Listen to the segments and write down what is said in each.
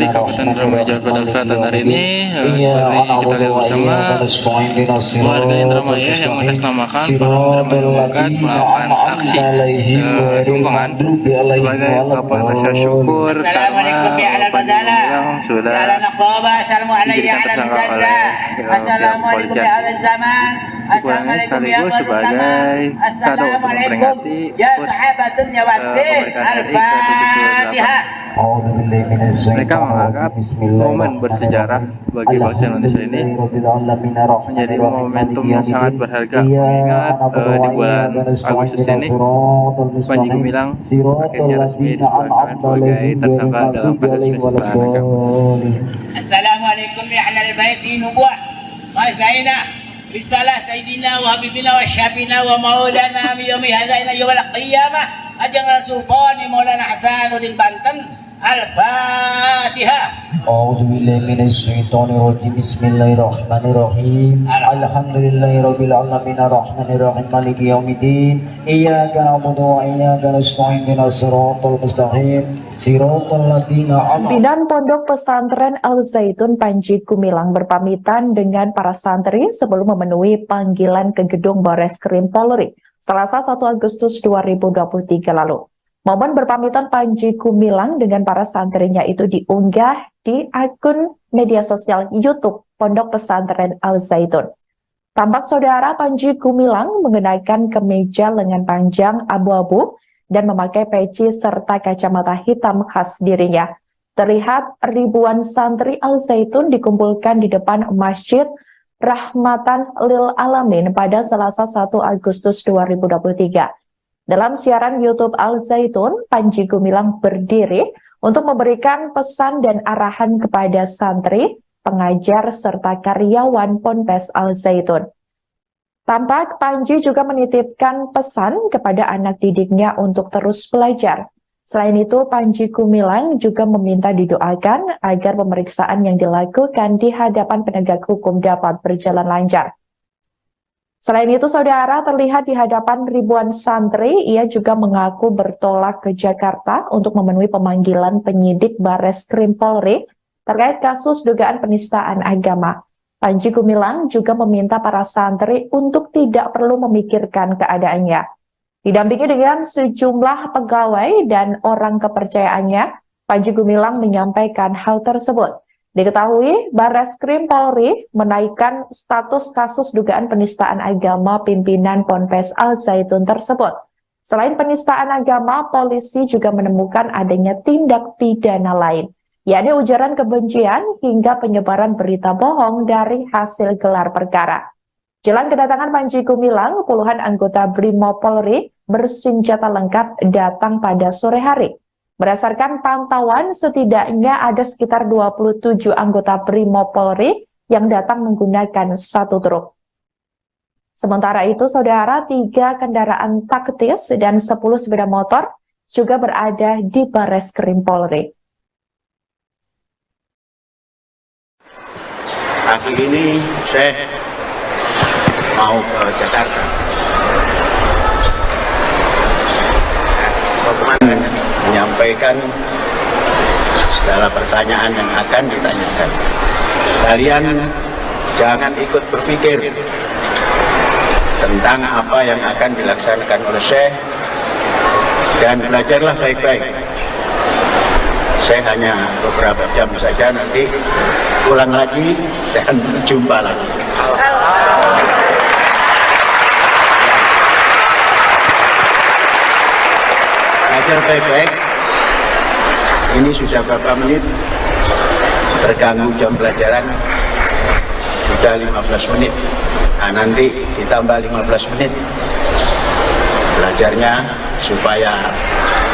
di Kabupaten Indramayu Jawa Barat Selatan hari ini. Mari kita lihat bersama warga Indramayu yang mengatasnamakan para Indramayu Mengangkat melakukan aksi dukungan sebagai ungkapan rasa syukur karena Panji Gumilang sudah dijadikan tersangka oleh pihak kepolisian. Syukurannya sekaligus sebagai kado untuk memperingati kemerdekaan RI ke-78. Mereka menganggap momen bersejarah bagi bangsa Indonesia ini menjadi momentum yang sangat berharga, mengingat di bulan Agustus ini Panji Gumilang akhirnya resmi ditetapkan sebagai tersangka dalam kasus penistaan agama. Assalamualaikum ya ahlal baiti nubuwah wa zaina risalah sayyidina wa habibina wa syabina wa maulana min yaumi hadza ila yaumil qiyamah ajang sultani maulana Hasanuddin Banten. Al-Fatihah. A'udzu billahi minasy syaithanir rajim. Bismillahirrahmanirrahim. Alhamdulillahirabbil alamin arrahmanir rahim maliki yaumiddin. Iyyaka na'budu wa iyyaka nasta'in ihdinas siratal mustaqim. Siratal ladzina an'amta. Pimpinan Pondok Pesantren Al Zaitun Panji Gumilang berpamitan dengan para santri sebelum memenuhi panggilan ke gedung Bareskrim Polri Selasa 1 Agustus 2023 lalu. Momen berpamitan Panji Gumilang dengan para santrinya itu diunggah di akun media sosial YouTube Pondok Pesantren Al Zaitun. Tampak saudara Panji Gumilang mengenakan kemeja lengan panjang abu-abu dan memakai peci serta kacamata hitam khas dirinya. Terlihat ribuan santri Al Zaitun dikumpulkan di depan Masjid Rahmatan Lil Alamin pada Selasa 1 Agustus 2023. Dalam siaran YouTube Al Zaitun, Panji Gumilang berdiri untuk memberikan pesan dan arahan kepada santri, pengajar, serta karyawan Ponpes Al Zaitun. Tampak Panji juga menitipkan pesan kepada anak didiknya untuk terus belajar. Selain itu, Panji Gumilang juga meminta didoakan agar pemeriksaan yang dilakukan di hadapan penegak hukum dapat berjalan lancar. Selain itu, saudara, terlihat di hadapan ribuan santri, ia juga mengaku bertolak ke Jakarta untuk memenuhi pemanggilan penyidik Bareskrim Polri terkait kasus dugaan penistaan agama. Panji Gumilang juga meminta para santri untuk tidak perlu memikirkan keadaannya. Didampingi dengan sejumlah pegawai dan orang kepercayaannya, Panji Gumilang menyampaikan hal tersebut. Diketahui, Bareskrim Polri menaikkan status kasus dugaan penistaan agama pimpinan Ponpes Al Zaitun tersebut. Selain penistaan agama, polisi juga menemukan adanya tindak pidana lain, yakni ujaran kebencian hingga penyebaran berita bohong dari hasil gelar perkara. Jelang kedatangan Panji Gumilang, puluhan anggota Brimob Polri bersenjata lengkap datang pada sore hari. Berdasarkan pantauan, setidaknya ada sekitar 27 anggota Brimob Polri yang datang menggunakan satu truk. Sementara itu, saudara, 3 kendaraan taktis dan 10 sepeda motor juga berada di Bareskrim Polri. Pagi ini saya mau ke Jakarta. Bagaimana menyampaikan segala pertanyaan yang akan ditanyakan. Kalian jangan ikut berpikir tentang apa yang akan dilaksanakan oleh Syekh dan belajarlah baik-baik. Saya hanya beberapa jam saja, nanti pulang lagi dan berjumpa lagi. Belajar baik-baik. Ini sudah berapa menit terganggu jam pelajaran, sudah 15 menit. Nah, nanti ditambah 15 menit belajarnya supaya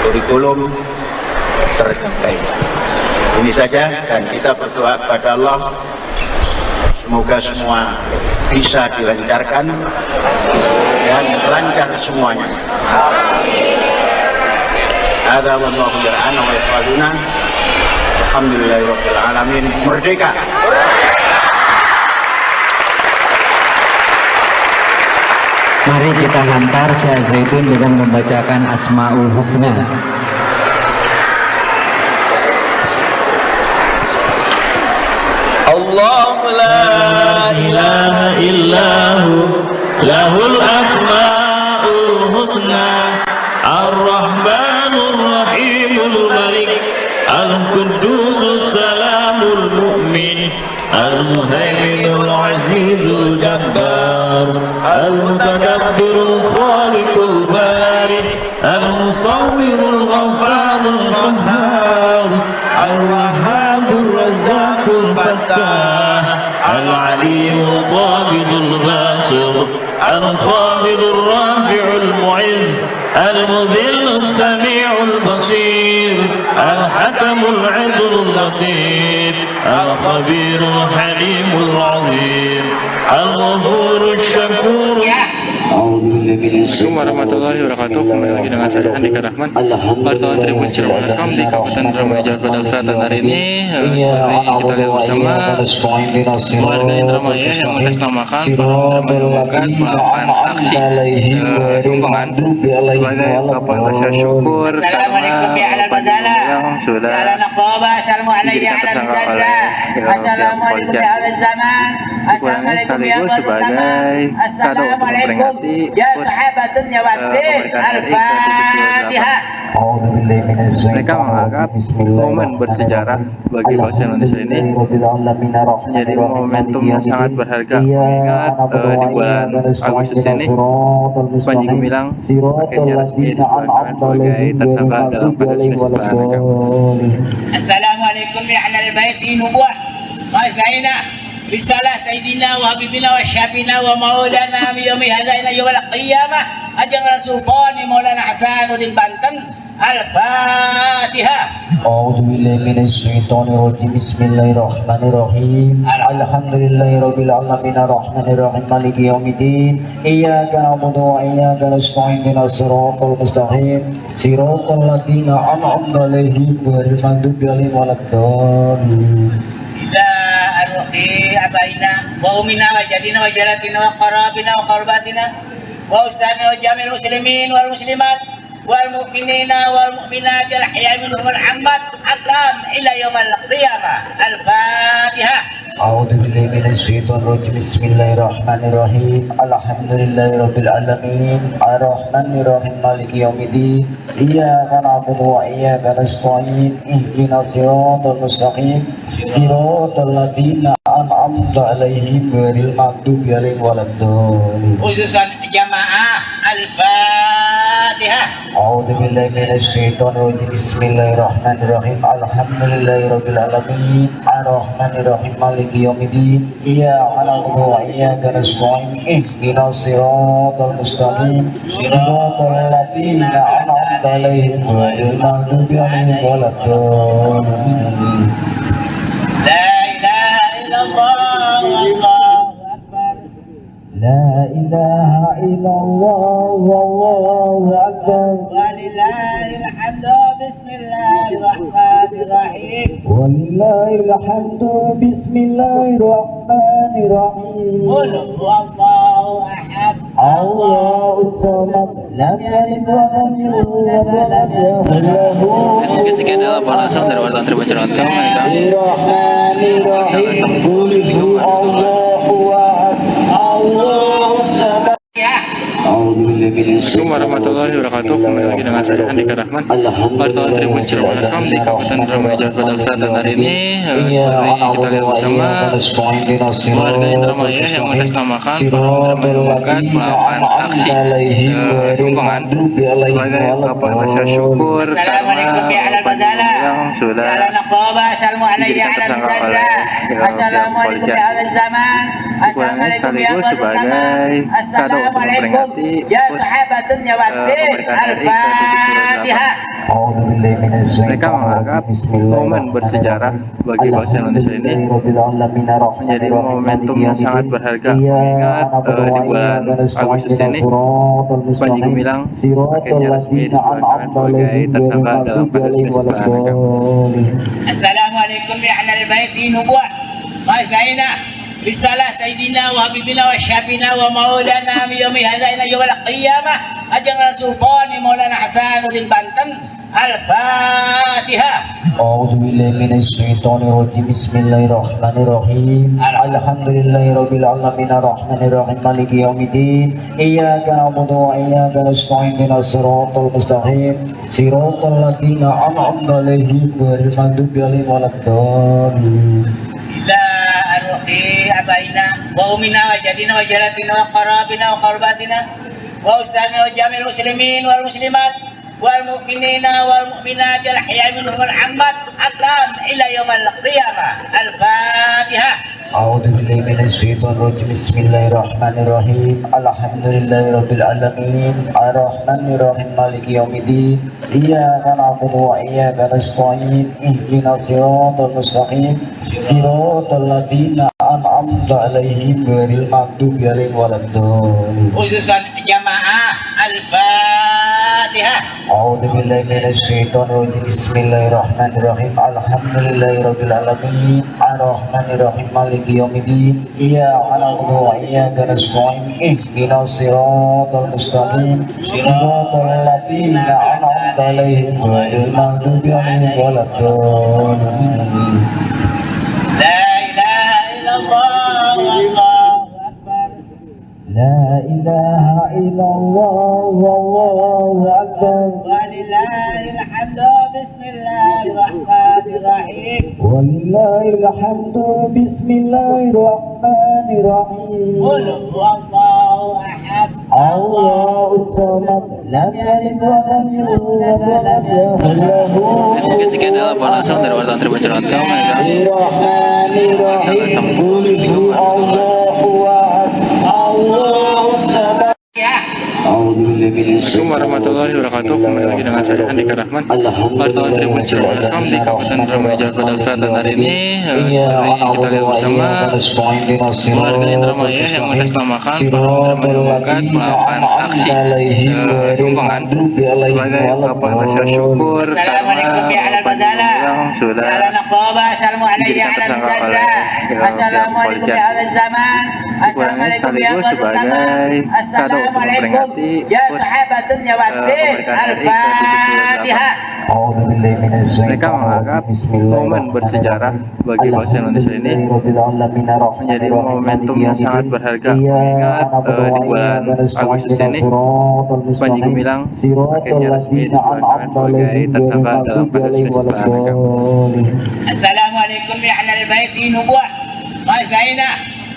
kurikulum tercapai. Ini saja, dan kita berdoa kepada Allah semoga semua bisa dilancarkan dan lancar semuanya. Hadza wallahu yar'ana wa yaquluna alhamdulillahirabbil alamin. Merdeka. Mari kita hantar Syekh Zaitun dengan membacakan Asmaul Husna. الله لا إله إلا هو له الأسماء الحسنى الرحمن الرحيم الملك القدوس السلام المؤمن المهيمن العزيز الجبار المتكبر الخالق البارئ المصور الغفار القهار الوهاب الرزاق الفتاح العليم القابض الباسط الخافض الرافع المعز المذل السميع البصير الحكم العدل اللطيف الخبير الحليم العظيم الغفور الشكور. Assalamualaikum warahmatullahi wabarakatuh. Kembali lagi dengan saya Andika Rahman, wartawan Tribun Cirebon.com di Kabupaten Indramayu, Jawa Barat Selatan. Hari ini kita lihat bersama warga Indramayu yang mengatasnamakan melakukan aksi tumpangan sebagai ungkapan rasa syukur karena yang sudah diberikan tersangka oleh kepolisian. Sekurangnya sekaligus sebagai kado untuk memperingati mereka menganggap momen bersejarah bagi bangsa Indonesia ini menjadi momentum yang sangat berharga, mengingat di bulan Agustus ini Panji Gumilang akhirnya resmi ditetapkan sebagai tersangka dalam kasus penistaan agama. Assalamualaikum ya ahlal bait nubuwah wa zaina risalah sayyidina wa habibina wa syabina wa maulana yaumi hadaina yawmal qiyamah ajang rasulullah Maulana Hasanuddin Banten. Al-Fatihah. A'udzu billahi minasy syaithanir rajim. Bismillahirrahmanirrahim. Alhamdulillahirabbil alamin arrahmanir rahim maliki yaumiddin. Iyyaka na'budu wa iyyaka nasta'in ihdinas siratal mustaqim. Siratal ladzina an'amta 'alaihim ghairil maghdubi 'alaihim waladdallin. Ila arwah abaina wa ummina wa jadina wa jalatina wa qarabina wa qarbatina wa ustadina wa jami'il muslimin wal muslimat wal mu'minina wal mu'minat al ahya minhum wal amwat atam ila yaumil qiyamah. Al-Fatihah. A'udzu billahi minasy syaithanir rajim. Bismillahirrahmanirrahim. Alhamdulillahirabbil alamin arrahmanir rahim maliki yaumiddin. Iyyaka na'budu wa iyyaka nasta'in ihdinas siratal mustaqim siratal ladzina an'amta 'alaihim ghairil maghdubi 'alaihim waladdallin. Khususan jamaah Al-Fatihah. A'udzu billahi minasy syaithanir rajim. Bismillahirrahmanirrahim. Alhamdulillahirabbil alamin arrahmanir rahim maliki yaumiddin. Iyyaka na'budu wa iyyaka nasta'in ihdinas siratal mustaqim siratal ladzina an'amta 'alaihim ghairil maghdubi 'alaihim waladdallin. La ilaha illallah wallahu akbar. La ilaha illallah wallahu akbar. Walillahil hamdu. Bismillahirrahmanirrahim. Walillahil hamdu. Bismillahirrahmanirrahim. Qul huwallahu ahad. Allahus samad. Lam yalid wa lam yulad wa lam yakul lahu. Oke, sekian adalah laporan langsung dari wartawan Tribun Cirebon.com. Bismillahirrahmanirrahim. Qul huwallahu ahad. Allahus samad. Assalamualaikum warahmatullahi wabarakatuh. Kembali lagi dengan saya Andika Rahman, wartawan Tribun Cirebon.com di Kabupaten Indramayu, Jawa Barat Selatan. Hari ini kita lihat bersama warga Indramayu yang mengatasnamakan melakukan aksi tumpangan sebagai ungkapan rasa syukur karena yang sudah diberikan tersangka oleh kepolisian. Sekurangnya sekaligus sebagai kado untuk memperingati mereka menganggap momen bersejarah bagi bangsa Indonesia ini menjadi momentum yang sangat berharga, mengingat di bulan Agustus ini Panji Gumilang akhirnya resmi ditetapkan sebagai tersangka dalam kasus penistaan agama. Assalamualaikum ya ahlal bait nubuwah wa zaina risalah sayyidina wa habibina wa syabina wa maulana yaumi hadaina yawmal qiyamah ajang rasulullah Maulana Hasanuddin Banten. Al-Fatihah. أعوذ بالله من الشيطان الرجيم بسم الله الرحمن الرحيم الحمد لله رب العالمين الرحمن الرحيم مالك يوم الدين إياك نعبد وإياك نستعين اهدنا الصراط المستقيم صراط الذين أنعمت عليهم غير المغضوب عليهم ولا الضالين Ila arwahi abaina wa umina wa jadina wa jalatina wa qarabina wa qarbatina wa ustadina wa jamil muslimin wal muslimat wal mu'minina wal mu'minat al ahya minhum wal amwat atam ila yaumal qiyamah. Al-Fatihah. أعوذ بالله من الشيطان الرجيم بسم الله الرحمن الرحيم الحمد لله رب العالمين الرحمن الرحيم مالك يوم الدين إياك نعبد وإياك نستعين اهدنا الصراط المستقيم صراط الذين أنعمت عليهم غير المغضوب عليهم ولا الضالين Khususan jamaah Al-Fatihah. أعوذ بالله من الشيطان الرجيم بسم الله الرحمن الرحيم الحمد لله رب العالمين الرحمن الرحيم مالك يوم الدين إياك نعبد وإياك نستعين اهدنا الصراط المستقيم صراط الذين أنعمت عليهم غير المغضوب عليهم ولا الضالين La ilaha illallah wallahu akbar. لا إله إلا الله والله أكبر Walillahil hamdu. Bismillahirrahmanirrahim. ولله الحمد بسم الله الرحمن الرحيم Qul huwallahu ahad. الله الصمد لم يلد ولم يولد ولم يكن له Oke, sekian adalah laporan langsung dari wartawan Tribun Cirebon Kaum. الرحمن الرحيم قل هو الله أحد الله الصمد Ya. أعوذ بالله من Assalamualaikum الشيطان warahmatullahi wabarakatuh. Kembali lagi dengan saya Andika Rahman, wartawan Tribun Cirebon Kaum di Kabupaten Indramayu Jakarta Selatan. Hari ini kita lihat bersama warga Indramayu yang mengatasnamakan para demokrat melakukan aksi tumpangan sebagai ungkapan rasa syukur Assalamualaikum ya karena ala badala. yang sudah Ya ala naqaba. Assalamualaikum ya ala dijadikan tersangka oleh badala. Assalamualaikum ya ala zaman. Assalamualaikum ya sekaligus sebagai kado untuk memperingati ya sahabatun ya wadin. Al-Fatihah. أعوذ بالله من mereka menganggap momen bersejarah bagi bangsa Indonesia ini menjadi momentum yang sangat berharga, mengingat di bulan Agustus ini Panji Gumilang akhirnya resmi ditetapkan sebagai tersangka dalam kasus penistaan agama. Assalamualaikum ya ahlal baiti nubuwah. Mazaina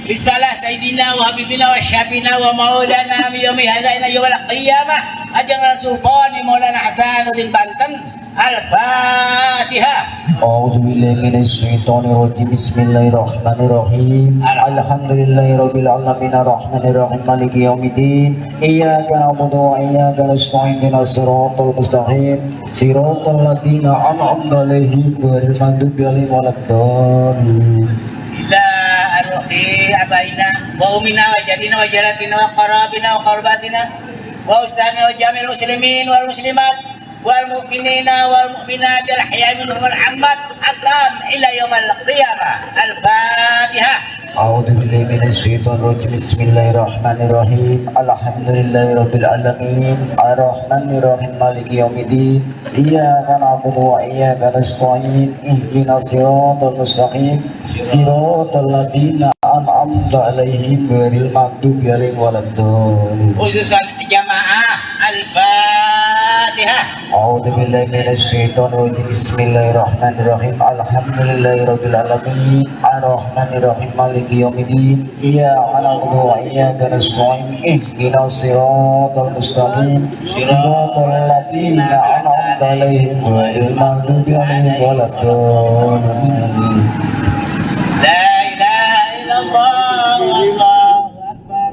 risalah sayyidina wa habibina wa syabina wa maulana min yaumi hadza ila yaumil qiyamah ajang Sultan Maulana Hasanuddin Banten. Al-Fatihah. أعوذ بالله من الشيطان الرجيم بسم الله الرحمن الرحيم الحمد لله رب العالمين الرحمن الرحيم مالك يوم الدين إياك نعبد وإياك نستعين اهدنا الصراط المستقيم صراط الذين أنعمت عليهم غير المغضوب عليهم ولا الضالين Ila arwahi abaina wa umina wa jadina wa jalatina wa qarabina wa qarbatina wa ustadina wa jamil muslimin wal muslimat wal mu'minina wal mu'minat al ahya minhum wal amwat atam ila yaumal qiyamah. Al-Fatihah. أعوذ بالله من الشيطان الرجيم بسم الله الرحمن الرحيم الحمد لله رب العالمين الرحمن الرحيم مالك يوم الدين إياك نعبد وإياك نستعين اهدنا الصراط المستقيم صراط الذين أنعمت عليهم غير المغضوب عليهم ولا الضالين Khususan jamaah Al-Fatihah. أعوذ بالله من الشيطان الرجيم بسم الله الرحمن الرحيم الحمد لله رب العالمين الرحمن الرحيم مالك يوم الدين إياك نعبد وإياك نستعين اهدنا الصراط المستقيم صراط الذين أنعمت عليهم غير المغضوب عليهم ولا الضالين La ilaha illallah wallahu akbar.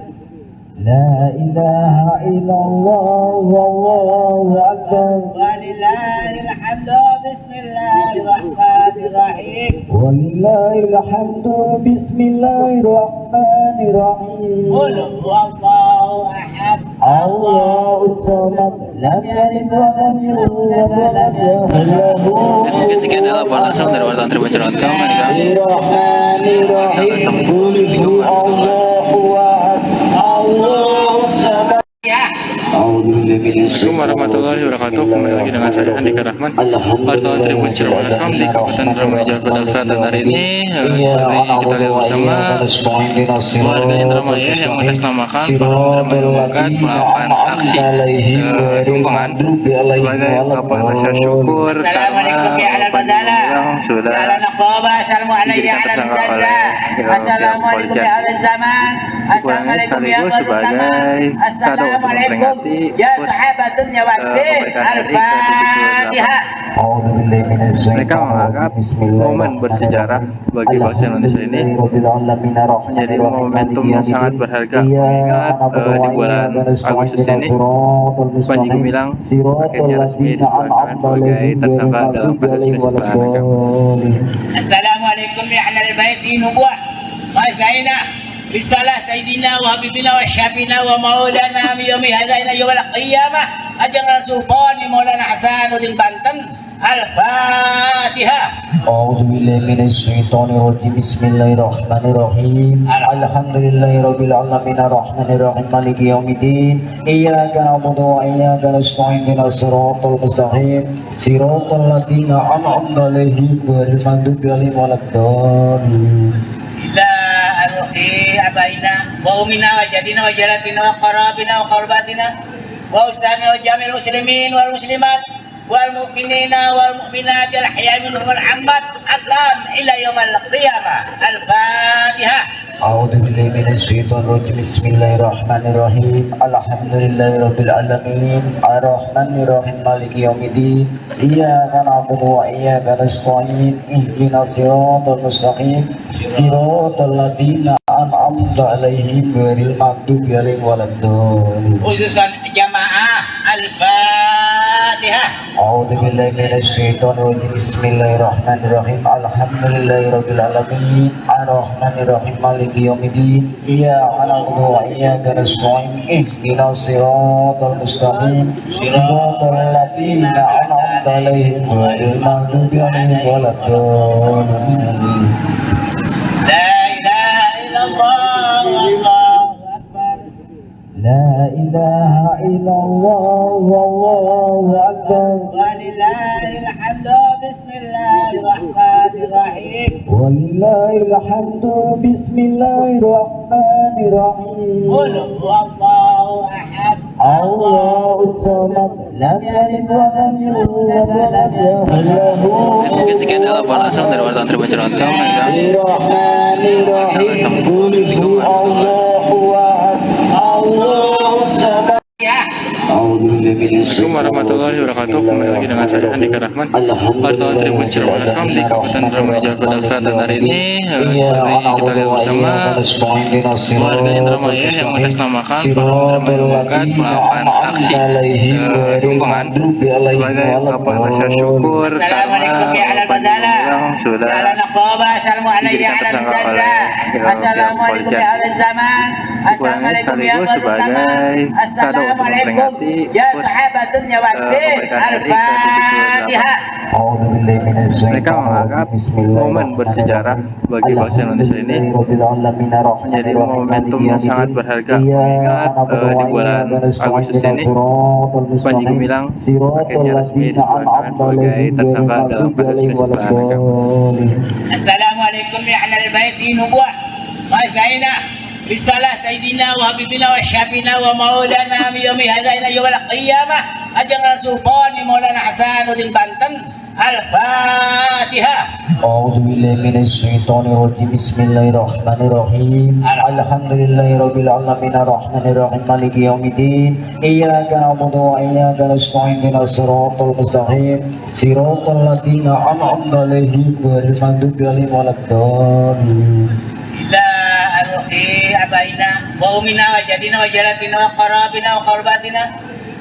لا إله إلا الله والله أكبر Walillahil hamdu. Bismillahirrahmanirrahim. ولله الحمد بسم الله الرحمن الرحيم Qul huwallahu ahad. الله الصمد لم يلد ولم يولد ولم يكن له Oke, sekian adalah laporan langsung dari wartawan Tribun Cirebon Kaum. الرحمن الرحيم قل هو الله أحد الله الصمد Ya. أعوذ بالله Assalamualaikum warahmatullahi wabarakatuh. Kembali lagi dengan saya Andika Rahman, wartawan Tribun Cirebon.com di Kabupaten Indramayu, Jawa Barat Selatan. Hari ini kita lihat bersama warga Indramayu yang mengatasnamakan Demokrat melakukan aksi tumpangan sebagai ungkapan rasa syukur karena yang sudah dijadikan tersangka oleh pihak kepolisian. Sekurangnya sekaligus sebagai kado untuk memperingati mereka menganggap momen bersejarah bagi bangsa Indonesia ini menjadi momentum yang sangat berharga, mengingat di bulan Agustus ini Panji Gumilang akhirnya resmi ditetapkan sebagai tersangka dalam kasus penistaan agama. Assalamualaikum ya ahlal baiti nubuwah wa zaina risalah sayyidina wa habibina wa syabina wa maulana yaumi hadza ila yaumil qiyamah ajang sultan Maulana Hasanuddin Banten. Al-Fatihah. أعوذ بالله من الشيطان الرجيم بسم الله الرحمن الرحيم الحمد لله رب العالمين الرحمن الرحيم مالك يوم الدين إياك نعبد وإياك نستعين اهدنا الصراط المستقيم صراط الذين أنعمت عليهم غير المغضوب عليهم ولا الضالين إلى أرخي أبائنا وأمنا وجدنا وجلاتنا وقرابنا وقرباتنا وأستاذنا وجميع المسلمين والمسلمات والمؤمنين والمؤمنات الأحياء منهم والأموات أقلام إلى يوم القيامة. الفاتحة. أعوذ بالله من الشيطان الرجيم بسم الله الرحمن الرحيم الحمد لله رب العالمين الرحمن الرحيم مالك يوم الدين إياك نعبد وإياك نستعين اهدنا الصراط المستقيم صراط الذين أنعمت عليهم غير المغضوب عليهم ولا الضالين. Khususan jamaah Al-Fatihah. أعوذ بالله من الشيطان الرجيم بسم الله الرحمن الرحيم الحمد لله رب العالمين الرحمن الرحيم مالك يوم الدين إياك نعبد وإياك نستعين اهدنا الصراط المستقيم صراط الذين أنعمت عليهم غير المغضوب عليهم ولا الضالين. لا إله إلا الله والله أكبر. لا إله إلا الله والله أكبر ولله الحمد. بسم الله الرحمن الرحيم. ولله الحمد بسم الله الرحمن الرحيم قل هو الله أحد الله الصمد لم يلد ولم يولد ولم يكن له Oke, sekian laporan langsung dari wartawan Tribun Cirebon.com. الرحمن الرحيم قل هو الله أحد الله الصمد. Assalamualaikum warahmatullahi wabarakatuh. Kembali lagi dengan saya Andika Rahman, wartawan Tribun Cirebon.com di Kabupaten Indramayu, Jawa Barat Selatan. Hari ini kita lihat bersama warga Indramayu yang mengatasnamakan Demokrat melakukan aksi tumpangan sebagai ungkapan rasa syukur karena yang sudah dijadikan tersangka oleh pihak kepolisian. Sekurangnya sekaligus sebagai kado untuk memperingati mereka menganggap momen bersejarah bagi bangsa Indonesia ini menjadi momentum yang sangat berharga, mengingat di bulan Agustus ini Panji Gumilang akhirnya resmi ditetapkan sebagai tersangka dalam kasus penistaan agama. Assalamualaikum ya ahlal baiti nubuwah wa zaina risalah sayyidina wa habibina wa syabina wa maulana yaumi hadza ila yaumil qiyamah ajang sultan Maulana Hasanuddin Banten. Al-Fatihah. أعوذ بالله من الشيطان الرجيم بسم الله الرحمن الرحيم الحمد لله رب العالمين الرحمن الرحيم مالك يوم الدين إياك نعبد وإياك نستعين اهدنا الصراط المستقيم صراط الذين أنعمت عليهم غير المغضوب عليهم ولا الضالين. إلى أرخي أبائنا وأمنا وجدنا وجلاتنا وقرابنا وقرباتنا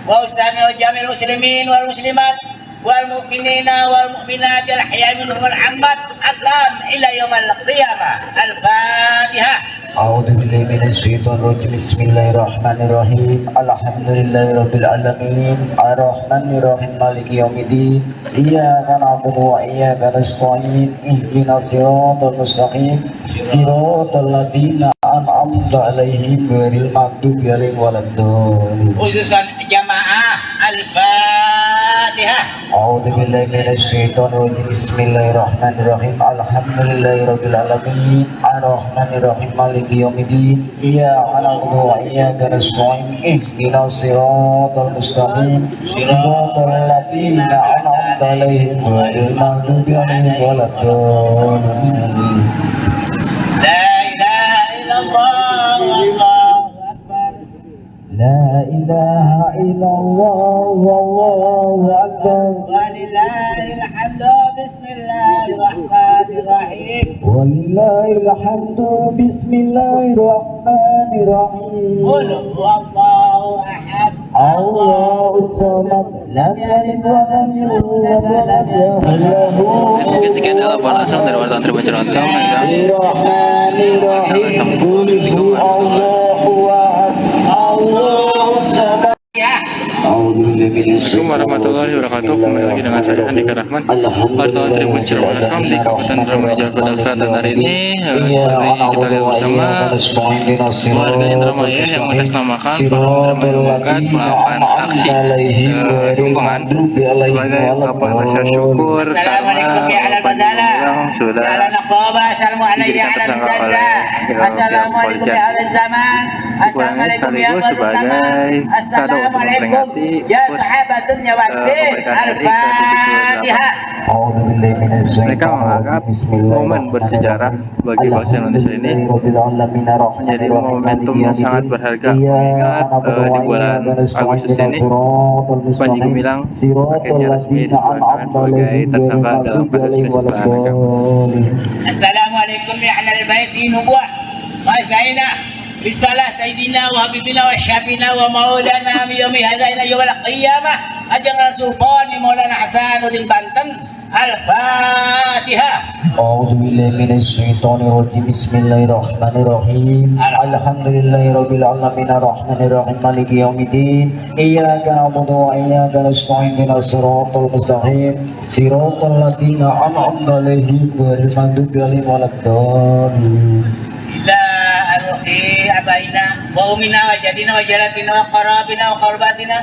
وأستاذنا وجميع المسلمين والمسلمات والمؤمنين والمؤمنات الأحياء منهم والأموات أقلام إلى يوم القيامة. الفاتحة. أعوذ بالله من الشيطان الرجيم بسم الله الرحمن الرحيم الحمد لله رب العالمين الرحمن الرحيم مالك يوم الدين إياك نعبد وإياك نستعين اهدنا الصراط المستقيم صراط الذين أنعمت عليهم غير المغضوب عليهم ولا الضالين. khususan jamaah Al-Fatihah. أعوذ بالله من الشيطان الرجيم بسم الله الرحمن الرحيم الحمد لله رب العالمين الرحمن الرحيم مالك يوم الدين إياك نعبد وإياك نستعين اهدنا الصراط المستقيم صراط الذين أنعمت عليهم غير المغضوب عليهم ولا الضالين. La ilaha illallah wallahu akbar. لا إله إلا الله والله أكبر ولله الhamd. Bismillahirrahmanirrahim. ولله الحمد بسم الله الرحمن الرحيم Qul huwallahu ahad. الله الصمد لم يلد ولم يولد ولم يكن له Mungkin sekian laporan langsung dari wartawan Tribun.com. الرحمن الرحيم قل هو الله أحد الله الصمد. Ya. Assalamualaikum warahmatullahi wabarakatuh. Kembali lagi dengan saya Andika Rahman, wartawan Tribun.com di Kabupaten Indramayu, Jawa Barat Selatan. Hari ini kita lihat bersama warga Indramayu yang mengatasnamakan para masyarakat melakukan aksi tumpangan sebagai ungkapan rasa syukur Assalamualaikum ya karena ala badala. yang sudah Ya ala naqaba. Assalamualaikum ya ala badala. Assalamualaikum ya ala zaman. Assalamualaikum ya ala zaman. Assalamualaikum ya sahabatun ya wadin. Al-Fatihah. mereka menganggap momen bersejarah bagi bangsa Indonesia ini menjadi momentum yang sangat berharga, mengingat di bulan Agustus ini Panji Gumilang akhirnya resmi ditetapkan sebagai tersangka dalam kasus penistaan agama. Assalamualaikum ya ahlal baiti nubuwah. Mazaina risalah sayyidina wa habibina wa syabina wa maulana yaumi hadaina yawmal qiyamah ajang Sultan Maulana Hasanuddin Banten. Al-Fatihah. أعوذ بالله من الشيطان الرجيم بسم الله الرحمن الرحيم الحمد لله رب العالمين الرحمن الرحيم مالك يوم الدين إياك نعبد وإياك نستعين اهدنا الصراط المستقيم صراط الذين أنعمت عليهم غير المغضوب عليهم ولا الضالين. Ila arwahi abaina wa umina wa jadina wa jalatina wa qarabina wa qarbatina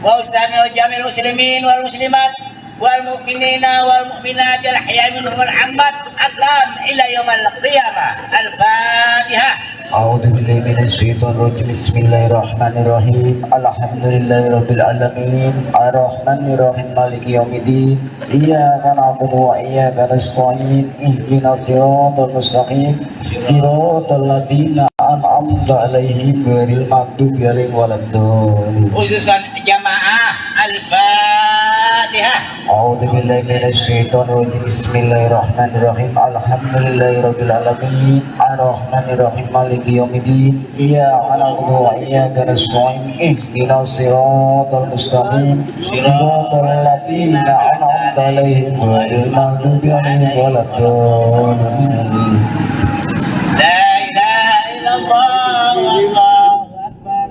wa ustadina wa jamil muslimin wal muslimat wal mu'minina wal mu'minat al ahya minhum wal amwat aqlam ila yaumal qiyamah. Al-Fatihah. أعوذ بالله من الشيطان الرجيم بسم الله الرحمن الرحيم الحمد لله رب العالمين الرحمن الرحيم مالك يوم الدين إياك نعبد وإياك نستعين اهدنا الصراط المستقيم صراط الذين أنعمت عليهم غير المغضوب عليهم ولا الضالين. Khususan jamaah Al-Fatihah. أعوذ بالله من الشيطان الرجيم بسم الله الرحمن الرحيم الحمد لله رب العالمين الرحمن الرحيم مالك يوم الدين إياك نعبد وإياك نستعين اهدنا الصراط المستقيم صراط الذين أنعمت عليهم غير المغضوب عليهم ولا الضالين. La ilaha illallah wallahu akbar.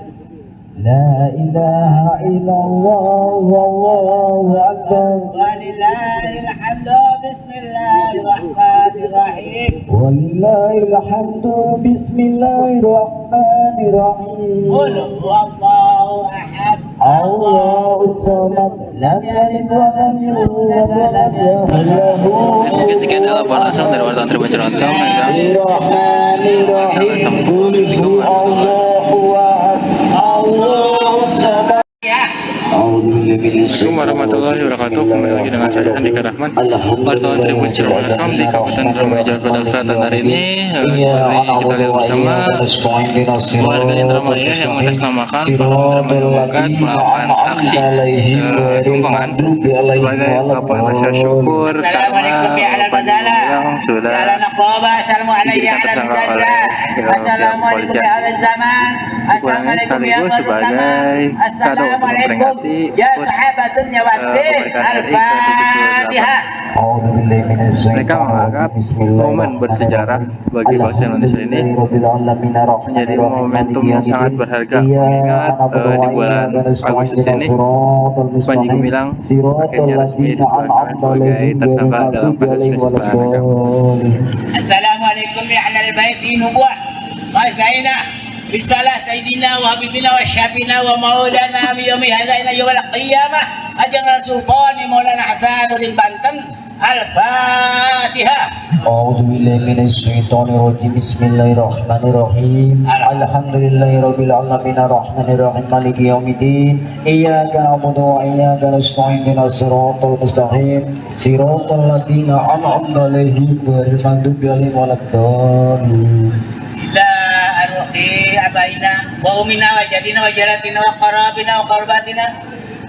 لا إله إلا الله والله أكبر ولله الhamd. Bismillahirrahmanirrahim. ولله الحمد بسم الله الرحمن الرحيم Qul huwallahu ahad. الله الصمد لم يلد ولم يولد ولم يكن له Mungkin sekian laporan langsung dari wartawan Tribun.com. الرحمن الرحيم قل هو الله أحد الله الصمد. Ya. Assalamualaikum warahmatullahi wabarakatuh. Kembali lagi dengan saya Andika Rahman, wartawan Tribun.com di Kabupaten Indramayu, Jawa Barat Selatan. Hari ini kita lihat bersama warga Indramayu yang mengatasnamakan para masyarakat melakukan aksi tumpangan sebagai ungkapan rasa syukur Assalamualaikum ya ala karena badala. yang sudah Ya ala naqaba. Assalamualaikum ya ala tersangka oleh badala. Assalamualaikum ya ala zaman. Assalamualaikum ya ala zaman. Assalamualaikum ya sahabatun ya wadin. Al-Fatihah. أعوذ بالله من الشيطان mereka menganggap momen bersejarah bagi bangsa Indonesia ini menjadi momentum yang sangat berharga, mengingat di bulan Agustus ini Panji Gumilang akhirnya resmi ditetapkan sebagai tersangka dalam kasus penistaan agama. Assalamualaikum ya ahlal baiti nubuwah. ما سعينا بالصلاة سيدنا وحبيبنا وشافينا ومولانا بيوم هذا إلى يوم القيامة أجر سلطان مولانا حسن بن بنتم الفاتحة. أعوذ بالله من الشيطان الرجيم بسم الله الرحمن الرحيم الحمد لله رب العالمين الرحمن الرحيم مالك يوم الدين إياك نعبد وإياك نستعين اهدنا الصراط المستقيم صراط الذين أنعمت عليهم غير المغضوب عليهم ولا الضالين. لا أرخي أبائنا وأمنا وجدنا وجلاتنا وقرابنا وقرباتنا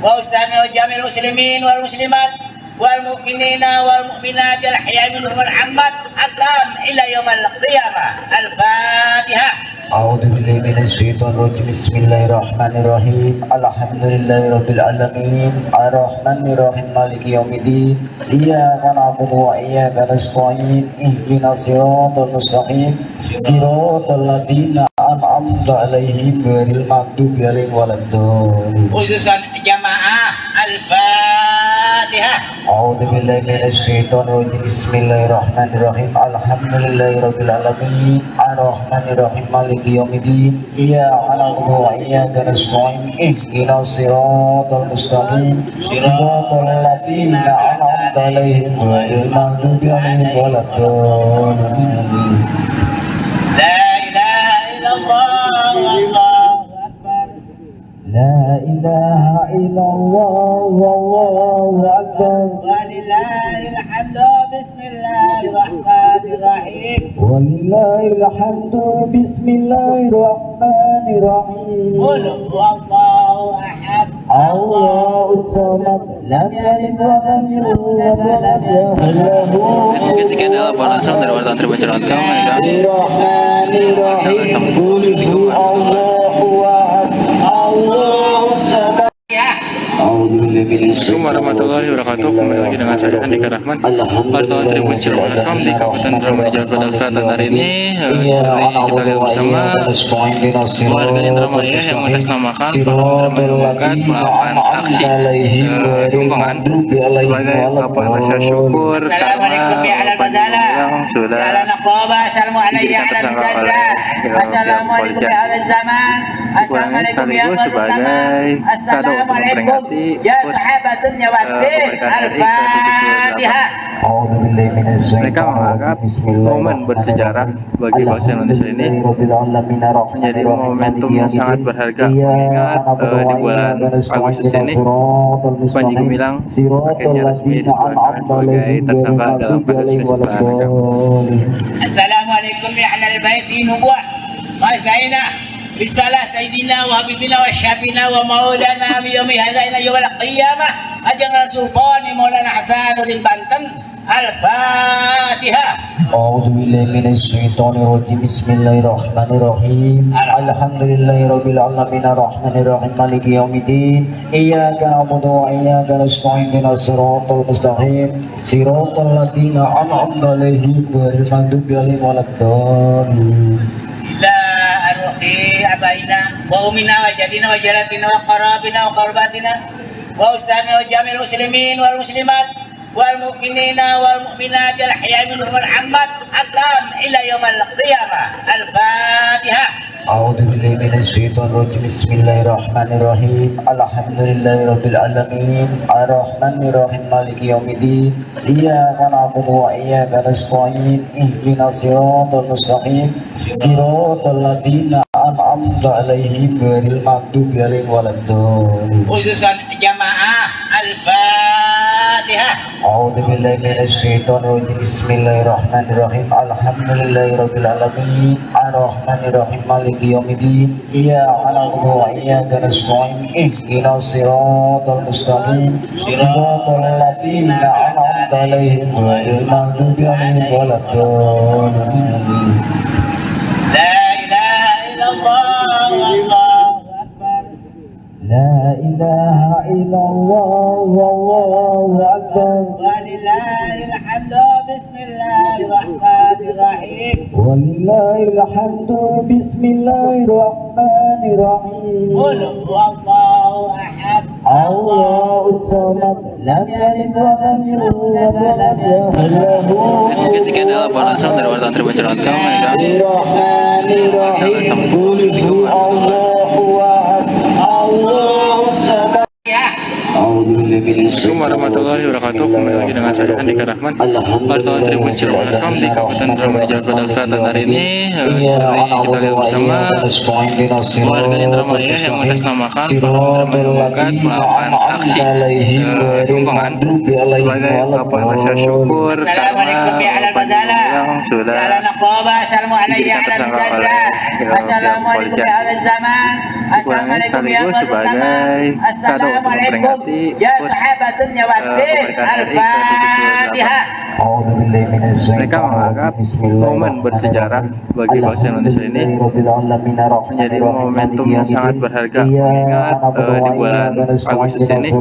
وأستاذنا وجميع المسلمين والمسلمات والمؤمنين والمؤمنات الأحياء منهم والأموات أقام إلى يوم القيامة الفاتحة. أعوذ بالله من الشيطان الرجيم بسم الله الرحمن الرحيم الحمد لله رب العالمين الرحمن الرحيم مالك يوم الدين إياك نعبد وإياك نستعين اهدنا الصراط المستقيم صراط الذين أنعمت عليهم غير المغضوب عليهم ولا الضالين. Khususan jamaah Al-Fatihah. أعوذ بالله من الشيطان الرجيم بسم الله الرحمن الرحيم الحمد لله رب العالمين الرحمن الرحيم مالك يوم الدين إياك نعبد وإياك نستعين اهدنا الصراط المستقيم صراط الذين أنعمت عليهم غير المغضوب عليهم ولا الضالين. لا إله إلا الله والله أكبر. لا إله إلا الله والله أكبر ولله الحمد بسم الله الرحمن الرحيم. ولله الحمد بسم الله الرحمن الرحيم. قل هو الله أحد الله الصمد لم يلد ولم يولد ولم يكن له Oke, sekian adalah laporan langsung dari wartawan Tribun.com. الرحمن الرحيم. قل هو الله أحد الله الصمد. أعوذ بالله من Assalamualaikum warahmatullahi wabarakatuh. Kembali lagi dengan saya Andika Rahman, wartawan Tribun.com di Kabupaten Indramayu, Jakarta Selatan. Hari ini kita lihat bersama warga Indramayu yang mengatasnamakan program Masyarakat melakukan aksi tumpangan sebagai apa rasa syukur karena panjang yang sudah على نقابة السلام عليكم على الجنة السلام عليكم يا أهل الزمان السلام عليكم يا أهل الزمان السلام عليكم يا صحابة الدين الفاتحة. Mereka menganggap momen bersejarah bagi bangsa Indonesia ini menjadi momentum yang sangat berharga, mengingat di bulan Agustus ini Panji Gumilang akhirnya resmi ditetapkan sebagai tersangka dalam kasus penistaan. Assalamualaikum ya ahlal baiti nubuwah. Mazaina بالصلاة سيدنا وحبيبنا وشافينا ومولانا بيوم هذا إلى يوم القيامة أجر سلطان مولانا حسن بن بنتم الفاتحة. أعوذ بالله من الشيطان الرجيم بسم الله الرحمن الرحيم الحمد لله رب العالمين الرحمن الرحيم مالك يوم الدين إياك نعبد وإياك نستعين اهدنا الصراط المستقيم صراط الذين أنعمت عليهم غير المغضوب عليهم ولا الضالين. لا أرخي أبائنا وأمنا وجدنا وجلاتنا وقرابنا وقرباتنا وأستاذنا وجميع المسلمين والمسلمات والمؤمنين والمؤمنات الأحياء منهم والأموات أقام إلى يوم القيامة الفاتحة. أعوذ بالله من الشيطان الرجيم بسم الله الرحمن الرحيم الحمد لله رب العالمين الرحمن الرحيم مالك يوم الدين إياك نعبد وإياك نستعين اهدنا الصراط المستقيم صراط الذين أنعمت عليهم غير المغضوب عليهم ولا الضالين. Khususan jamaah Al-Fatihah. أعوذ بالله من الشيطان الرجيم بسم الله الرحمن الرحيم الحمد لله رب العالمين الرحمن الرحيم مالك يوم الدين إياك نعبد وإياك نستعين اهدنا الصراط المستقيم صراط الذين أنعمت عليهم غير المغضوب عليهم ولا الضالين. لا إله إلا الله والله أكبر. لا إله إلا الله والله أكبر ولله الحمد بسم الله الرحمن الرحيم. ولله الحمد بسم الله الرحمن الرحيم. قل هو الله أحد الله الصمد لم يلد ولم يولد ولم يكن له Oke, sekian adalah laporan langsung dari wartawan Tribun.com. Bismillahirrahmanirrahim. Qul huwallahu ahad, Allahus samad. Assalamualaikum warahmatullahi wabarakatuh. Kembali lagi dengan saya Andika Rahman, wartawan Tribun.com di Kabupaten Indramayu, Jawa Selatan. Hari ini kita lihat bersama warga Indramayu yang mengatasnamakan Indramayu Mengangkat melakukan aksi tumpangan sebagai ungkapan rasa syukur karena yang sudah tersangka oleh kepolisian. Kurangnya sekaligus sebagai kado untuk memperingati kemerdekaan RI ke-78. Mereka menganggap momen bersejarah bagi bangsa Indonesia ini menjadi momentum yang sangat berharga, mengingat di bulan Agustus ini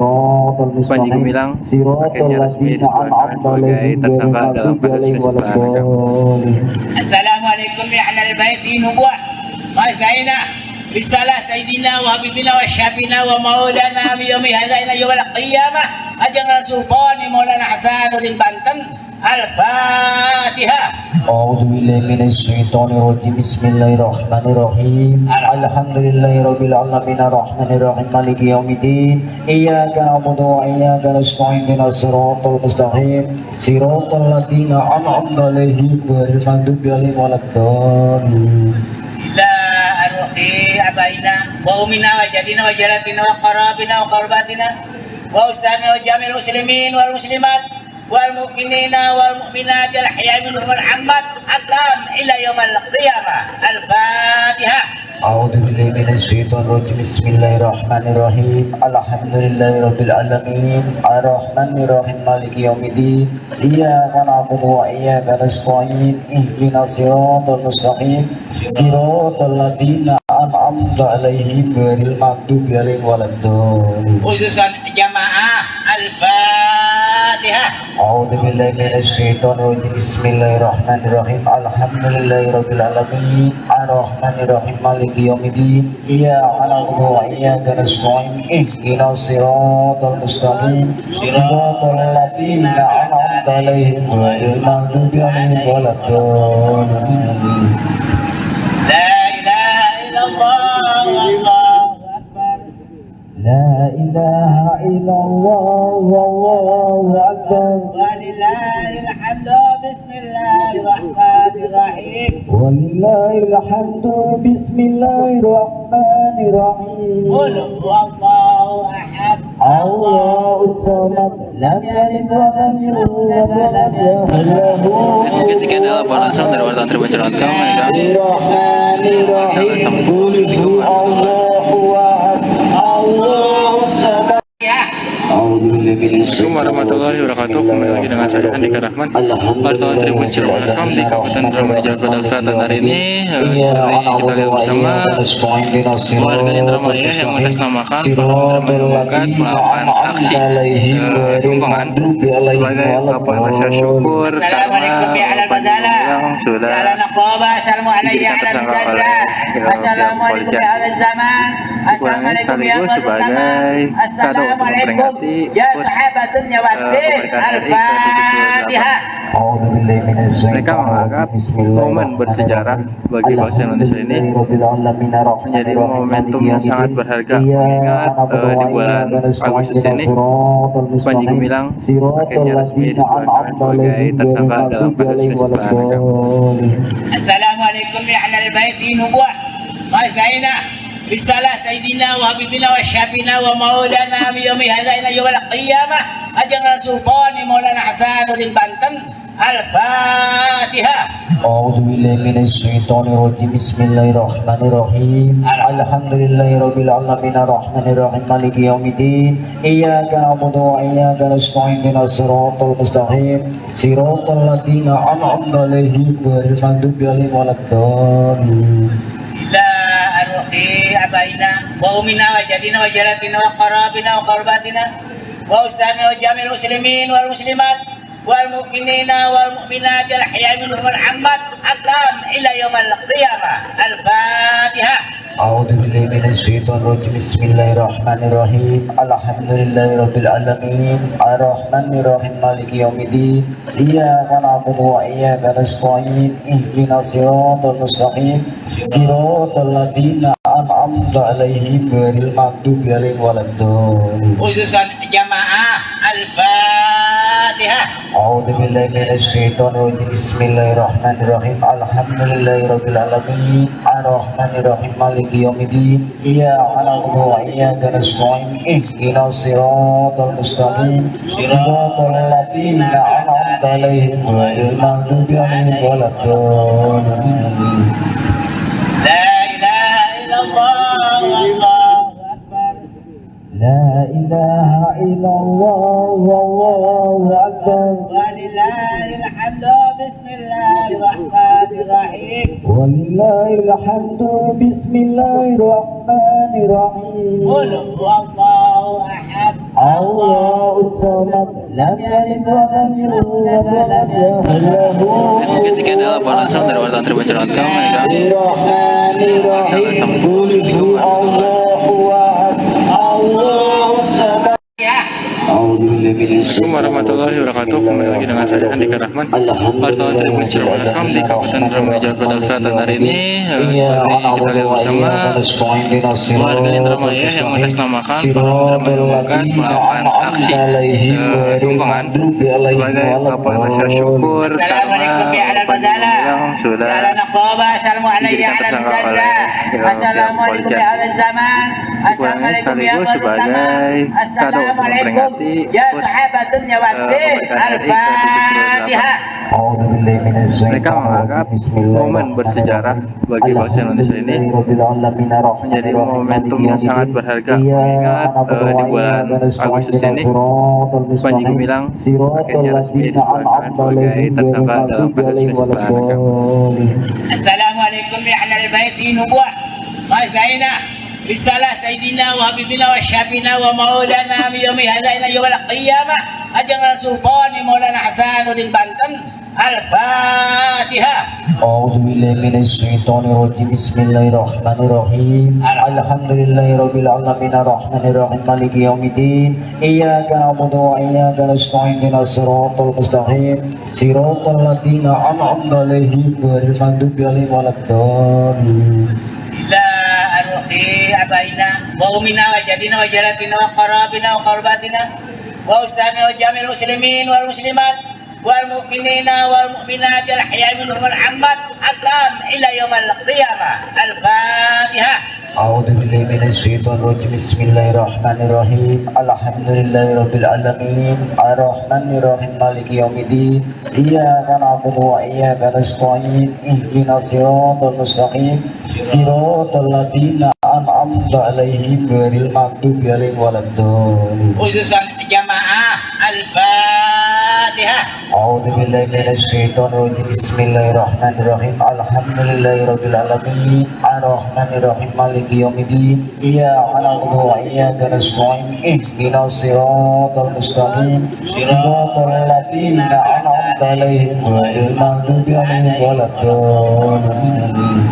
Panji Gumilang akhirnya resmi ditetapkan sebagai tersangka dalam kasus penistaan agama. Assalamualaikum ya ahlal baiti nubuwah. Mazaina risalah sayyidina wa habibina wa syabina wa maulana biyami hadaina yawal qiyamah ajang sultan Maulana Hasanuddin Banten. Al-Fatihah. أعوذ بالله من الشيطان الرجيم بسم الله الرحمن الرحيم الحمد لله رب العالمين الرحمن الرحيم مالك يوم الدين إياك نعبد وإياك نستعين اهدنا الصراط المستقيم صراط الذين أنعمت عليهم غير المغضوب عليهم ولا الضالين لا أرخي أبائنا وأمنا وجدنا وجلاتنا وقرابنا وقرباتنا وأستاذنا وجميع المسلمين والمسلمات والمؤمنين والمؤمنات الأحياء منهم والأموات أقام إلى يوم القيامة. الفاتحة. أعوذ بالله من الشيطان الرجيم بسم الله الرحمن الرحيم الحمد لله رب العالمين الرحمن الرحيم مالك يوم الدين إياك نعبد وإياك نستعين اهدنا الصراط المستقيم صراط الذين أنعمت عليهم غير المغضوب عليهم ولا الضالين. Khususan jamaah Al-Fatihah. أعوذ بالله من الشيطان الرجيم بسم الله الرحمن الرحيم الحمد لله رب العالمين الرحمن الرحيم مالك يوم الدين إياك نعبد وإياك نستعين اهدنا الصراط المستقيم صراط الذين أنعمت عليهم غير المغضوب عليهم ولا الضالين. لا إله إلا الله والله أكبر. لا إله إلا الله والله أكبر ولله الحمد. بسم الله الرحمن الرحيم. ولله الحمد بسم الله الرحمن الرحيم قل هو الله أحد الله الصمد لم يلد ولم يولد ولم يكن له Oke, sekian adalah laporan langsung dari wartawan Tribun.com. الرحمن الرحيم قل هو الله أحد الله الصمد. Assalamualaikum warahmatullahi wabarakatuh. Kembali lagi dengan saya Andika Rahman, wartawan Tribun.com di Kabupaten Indramayu, Jawa Selatan. Hari ini kita lihat bersama warga Indramayu yang mengatasnamakan Indramayu Mengangkat melakukan aksi tumpangan sebagai ungkapan rasa syukur karena yang sudah tersangka oleh kepolisian. Kurangnya sekaligus sebagai kado untuk memperingati kemerdekaan RI ke-78. Mereka menganggap momen bersejarah bagi bangsa Indonesia ini menjadi momentum yang sangat berharga, mengingat di bulan Agustus ini Panji Gumilang akhirnya resmi ditetapkan sebagai tersangka dalam kasus penistaan agama. Assalamualaikum ya ahlal baiti nubuwah. Mazaina risalah sayyidina wa habibina wa syabina wa maulana biyami hadaina yawal qiyamah ajang sultan Maulana Hasanuddin Banten. Al-Fatihah. أعوذ بالله من الشيطان الرجيم بسم الله الرحمن الرحيم الحمد لله رب العالمين الرحمن الرحيم مالك يوم الدين إياك نعبد وإياك نستعين اهدنا الصراط المستقيم صراط الذين أنعمت عليهم غير المغضوب عليهم ولا الضالين. لا أرخي أبائنا وأمنا وجدنا وجلاتنا وقرابنا وقرباتنا وأستاذنا وجميع المسلمين والمسلمات والمؤمنين والمؤمنات الأحياء منهم والأموات أقام إلى يوم القيامة. الفاتحة. أعوذ بالله من الشيطان الرجيم بسم الله الرحمن الرحيم الحمد لله رب العالمين الرحمن الرحيم مالك يوم الدين إياك نعبد وإياك نستعين اهدنا الصراط المستقيم صراط الذين أنعمت عليهم غير المغضوب عليهم ولا الضالين. Khususan jamaah Al-Fatihah. أعوذ بالله من الشيطان الرجيم بسم الله الرحمن الرحيم الحمد لله رب العالمين الرحمن الرحيم مالك يوم الدين إياك نعبد وإياك نستعين اهدنا الصراط المستقيم صراط الذين أنعمت عليهم غير المغضوب عليهم ولا الضالين. La ilaha illallah wallahu akbar. لا إله إلا الله والله أكبر ولله الحمد. Bismillahirrahmanirrahim. ولله الحمد بسم الله الرحمن الرحيم Qul huwallahu ahad. الله الصمد لم يلد ولم يولد ولم يكن له Oke, sekian adalah laporan langsung dari wartawan Tribunnews.com. الرحمن الرحيم قل هو الله أحد الله الصمد. Ya. أعوذ بالله من Assalamualaikum warahmatullahi wabarakatuh. Kembali lagi dengan saya Andika Rahman, wartawan Tribunnews.com di Kabupaten Indramayu, Jawa Barat Selatan. Hari ini kita lihat bersama warga Indramayu yang mengatasnamakan program Masyarakat melakukan aksi tumpangan sebagai ungkapan rasa syukur Assalamualaikum ya karena alal badala. yang sudah Ya ala naqaba. Assalamualaikum ya alal badala. Assalamualaikum ya alal zaman. Assalamualaikum ya sekaligus sebagai kado untuk memperingati ya sahabatun ya wadin. Al-Fatihah. أعوذ بالله من الشيطان mereka menganggap momen bersejarah bagi bangsa Indonesia ini menjadi momentum yang sangat berharga, mengingat di bulan Agustus ini Panji Gumilang akhirnya resmi ditetapkan sebagai tersangka dalam kasus penistaan. Assalamualaikum ya alal baiti nubuwah. Mazaina Risalah Sayyidina wa Habibina wa Syabina wa Maulana Miyami Hadaina Yawal Qiyamah Ajang Sultan Maulana Hasanuddin Banten. Al-Fatihah. أعوذ بالله من الشيطان الرجيم بسم الله الرحمن الرحيم الحمد لله رب العالمين الرحمن الرحيم مالك يوم الدين إياك نعبد وإياك نستعين اهدنا الصراط المستقيم صراط الذين أنعمت عليهم غير المغضوب عليهم ولا الضالين. Ila arwah abaina wa umina wa jadina wa jalatina wa qarabina wa qarbatina wa ustadina wa jamil muslimin wal muslimat wal mu'minina wal mu'minat al ahya minhum wal ammat atam ila yaumil qiyamah. Al-Fatihah. أعوذ بالله من الشيطان الرجيم بسم الله الرحمن الرحيم الحمد لله رب العالمين الرحمن الرحيم مالك يوم الدين إياك نعبد وإياك نستعين اهدنا الصراط المستقيم صراط الذين أنعمت عليهم غير المغضوب عليهم ولا الضالين. Khususan jamaah Al-Fatihah. أعوذ بالله من الشيطان الرجيم بسم الله الرحمن الرحيم الحمد لله رب العالمين الرحمن الرحيم مالك يوم الدين إياك نعبد وإياك نستعين اهدنا الصراط المستقيم صراط الذين أنعمت عليهم غير المغضوب عليهم ولا الضالين.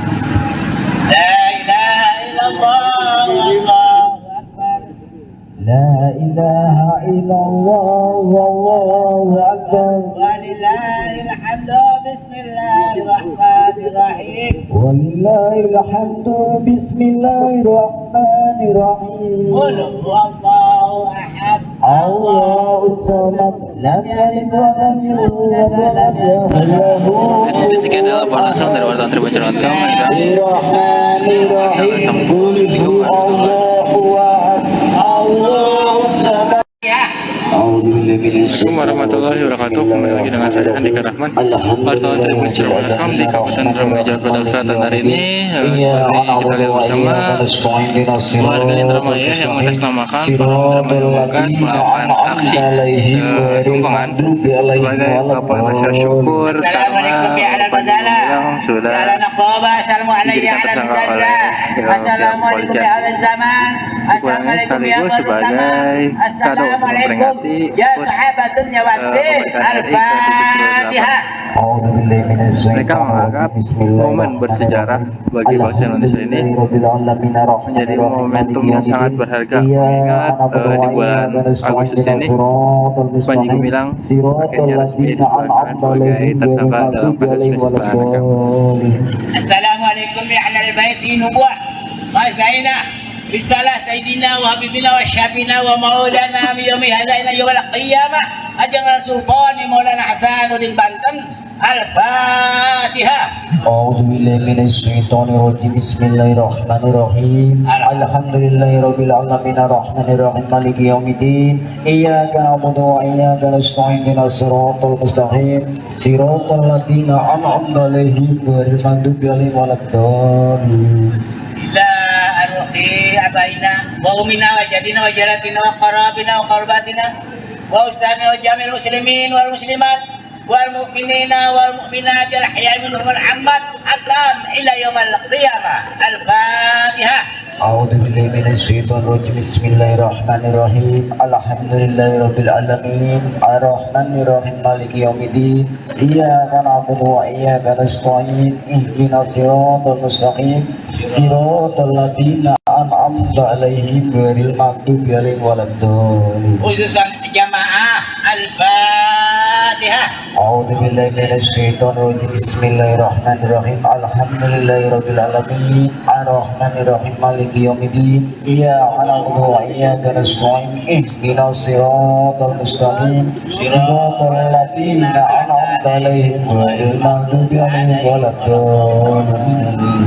La ilaha illallah wallahu akbar. لا إله إلا الله والله أكبر ولله الحمد. Bismillahirrahmanirrahim. ولله الحمد بسم الله الرحمن الرحيم Qul huwallahu ahad. الله الصمد لم يلد ولم يولد ولم يكن له Jadi sekian adalah laporan langsung dari wartawan Tribunnews.com. الرحمن الرحيم قل هو الله أحد الله الصمد. Ya. Assalamualaikum warahmatullahi wabarakatuh. Kembali lagi dengan saya Andika Rahman, wartawan Tribunnews.com di Kabupaten Indramayu, Jawa Barat Selatan. Hari ini kita lihat bersama warga Indramayu yang mengatasnamakan program Masyarakat melakukan aksi tumpangan sebagai ungkapan rasa syukur Assalamualaikum ya alal badala. yang sudah Ya ala naqaba. Assalamualaikum ya alal badala. Assalamualaikum ya alal zaman. Sekurangnya sekaligus sebagai kado untuk memperingati Ya sahabatun ya watin. Al-Fatihah. mereka menganggap momen bersejarah bagi bangsa Indonesia ini menjadi momentum yang sangat berharga, mengingat di bulan Agustus ini Panji Gumilang akhirnya resmi disesuaikan sebagai tersangka dalam kasus penistaan agama. Assalamualaikum ya ahlal baiti nubuwah. Mazaina risalah sayyidina wa habibina wa syabina wa maulana min yaumi hadaina yawmal qiyamah ajang sultan Maulana Hasanuddin Banten. Al-Fatihah. أعوذ بالله من الشيطان الرجيم بسم الله الرحمن الرحيم الحمد لله رب العالمين الرحمن الرحيم مالك يوم الدين إياك نعبد وإياك نستعين اهدنا الصراط المستقيم صراط الذين أنعمت عليهم غير المغضوب عليهم ولا الضالين ila arwahi abaina wa umina wa jadina wa jalatina wa qarabina wa qarbatina wa ustadina wa jamil muslimin wal muslimat wal mu'minina wal mu'minat al ahya minhum wal ammat atam ila yaumal qiyamah. Al-Fatihah. أعوذ بالله من الشيطان الرجيم بسم الله الرحمن الرحيم الحمد لله رب العالمين الرحمن الرحيم مالك يوم الدين إياك نعبد وإياك نستعين اهدنا الصراط المستقيم صراط الذين أنعمت عليهم غير المغضوب عليهم ولا الضالين. Khususan jamaah Al-Fatihah. أعوذ بالله من الشيطان الرجيم بسم الله الرحمن الرحيم الحمد لله رب العالمين الرحمن الرحيم مالك يوم الدين إياك نعبد وإياك نستعين اهدنا الصراط المستقيم صراط الذين أنعمت عليهم غير المغضوب عليهم ولا الضالين.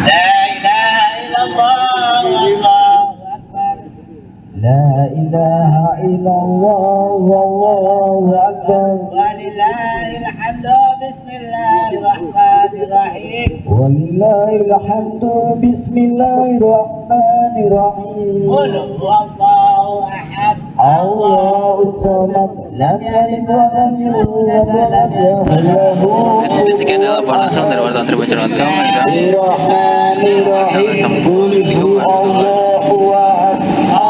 La ilaha illallah. Allahu Akbar. لا إله إلا الله والله أكبر ولله الحمد. بسم الله الرحمن الرحيم. ولله الحمد بسم الله الرحمن الرحيم قل هو الله أحد. الله الصمد لم يلد ولم يولد ولم يكن له Jadi sekian adalah laporan langsung dari wartawan Tribun Cirebon. الرحمن الرحيم قل هو الله أحد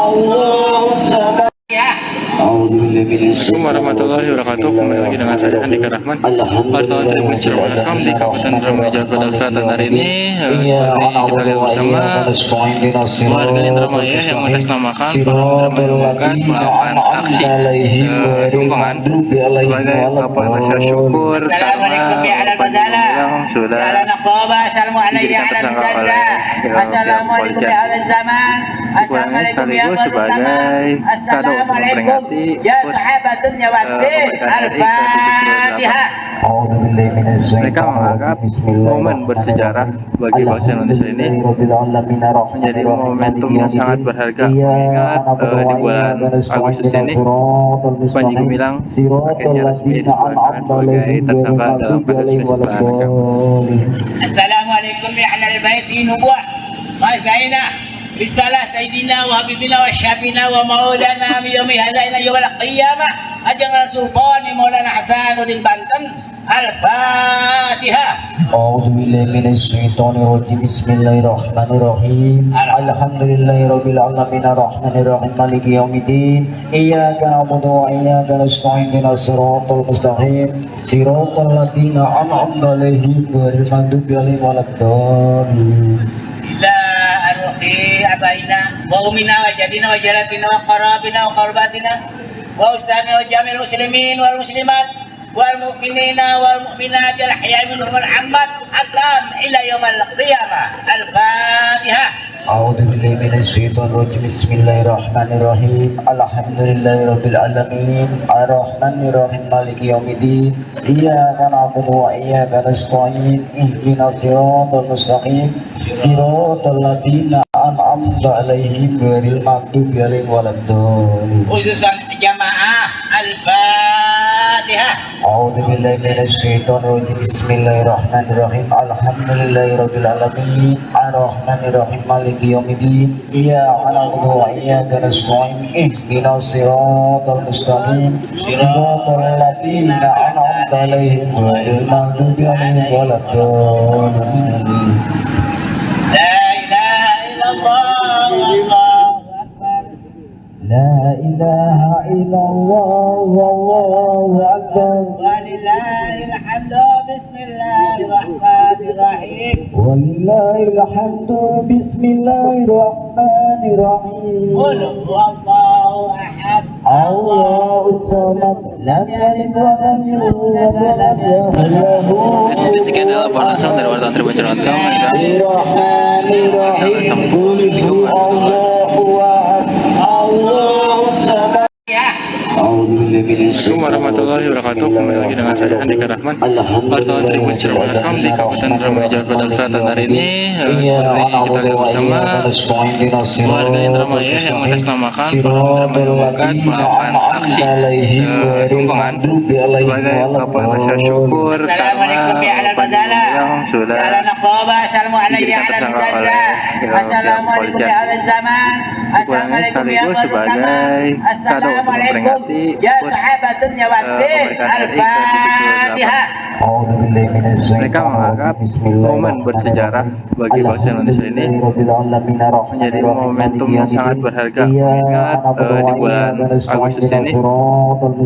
الله الصمد. Ya. أعوذ بالله من Assalamualaikum warahmatullahi wabarakatuh. Kembali lagi dengan saya Andika Rahman, wartawan Tribun Cirebon.com di Kabupaten Indramayu, Jakarta Selatan. Hari ini kita lihat bersama warga Indramayu yang mengatasnamakan para Indramayu melakukan aksi tumpangan sebagai ungkapan rasa syukur karena Panji Gumilang sudah dijadikan tersangka oleh pihak kepolisian. Sekurangnya sekaligus sebagai kado untuk memperingati Ya sahabatun ya watin. Al-Fatihah. mereka menganggap momen bersejarah bagi bangsa Indonesia ini menjadi momentum yang sangat berharga, mengingat di bulan Agustus ini Panji Gumilang akhirnya resmi disesuaikan sebagai tersangka dalam kasus penistaan agama. Assalamualaikum ya ahlal baiti nubuwah. Mazaina risalah sayyidina wa habibina wa syabina wa maulana min yaumi hadaina yawmal qiyamah ajang sultan Maulana Hasanuddin Banten. Al-Fatihah. أعوذ بالله من الشيطان الرجيم بسم الله الرحمن الرحيم الحمد لله رب العالمين الرحمن الرحيم مالك يوم الدين إياك نعبد وإياك نستعين اهدنا الصراط المستقيم صراط الذين أنعمت عليهم غير المغضوب عليهم ولا الضالين. ila arwahi abaina wa umina wa jadina wa jalatina wa qarabina wa qarbatina wa ustadina wa jamil muslimin wal muslimat wal mu'minina wal mu'minat al ahya minhum wal ammat atam ila yaumal qiyamah. Al-Fatihah. أعوذ بالله من الشيطان الرجيم بسم الله الرحمن الرحيم الحمد لله رب العالمين الرحمن الرحيم مالك يوم الدين إياك نعبد وإياك نستعين اهدنا الصراط المستقيم صراط الذين أنعمت عليهم غير المغضوب عليهم ولا الضالين. Khususan jamaah Al-Fatihah. أعوذ بالله من الشيطان الرجيم بسم الله الرحمن الرحيم الحمد لله رب العالمين الرحمن الرحيم مالك يوم الدين إياك نعبد وإياك نستعين اهدنا الصراط المستقيم صراط الذين أنعمت عليهم غير المغضوب عليهم ولا الضالين. La ilaha illallah. لا إله إلا الله والله أكبر ولله الحمد بسم الله الرحمن الرحيم ولله الحمد بسم الله الرحمن الرحيم قل هو الله أحد الله الصمد لم يلد ولم يولد ولم يكن له Jadi sekian adalah laporan langsung dari wartawan Tribun.com. الرحمن الرحيم قل هو الله أحد الله الصمد أعوذ بالله من Assalamualaikum warahmatullahi wabarakatuh. Kembali lagi dengan saya Andika Rahman, wartawan Tribun.com di Kabupaten Indramayu, Jawa Barat Selatan. Hari ini kita lihat bersama warga Indramayu yang mengatasnamakan program Indramayu melakukan aksi tumpangan sebagai ungkapan rasa syukur karena pandemi yang sudah diberikan tersangka oleh kepolisian. Sekurangnya sekaligus sebagai kado untuk memperingati kemerdekaan RI ke-78. Mereka menganggap momen bersejarah bagi bangsa Indonesia ini menjadi momentum yang sangat berharga, mengingat di bulan Agustus ini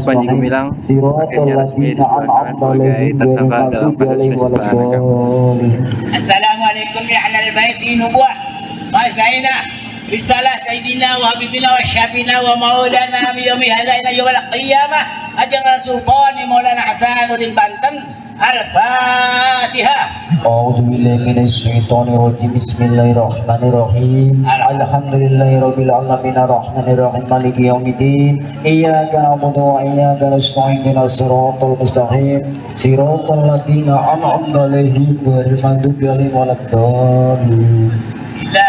Panji Gumilang akhirnya resmi ditetapkan sebagai tersangka dalam kasus penistaan. Assalamualaikum ya ahlal baiti nubuwah wa zaina risalah sayyidina wa habibina wa syabina wa maulana bi yaumi hadza ila yaumil qiyamah ajang sultan Maulana Hasanuddin Banten. Al-Fatihah. أعوذ بالله من الشيطان الرجيم بسم الله الرحمن الرحيم الحمد لله رب العالمين الرحمن الرحيم مالك يوم الدين إياك نعبد وإياك نستعين اهدنا الصراط المستقيم صراط الذين أنعمت عليهم غير المغضوب عليهم ولا الضالين إلى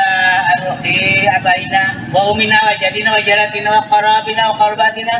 أرخي أبائنا وأمنا وجدنا وجلاتنا وقرابنا وقرباتنا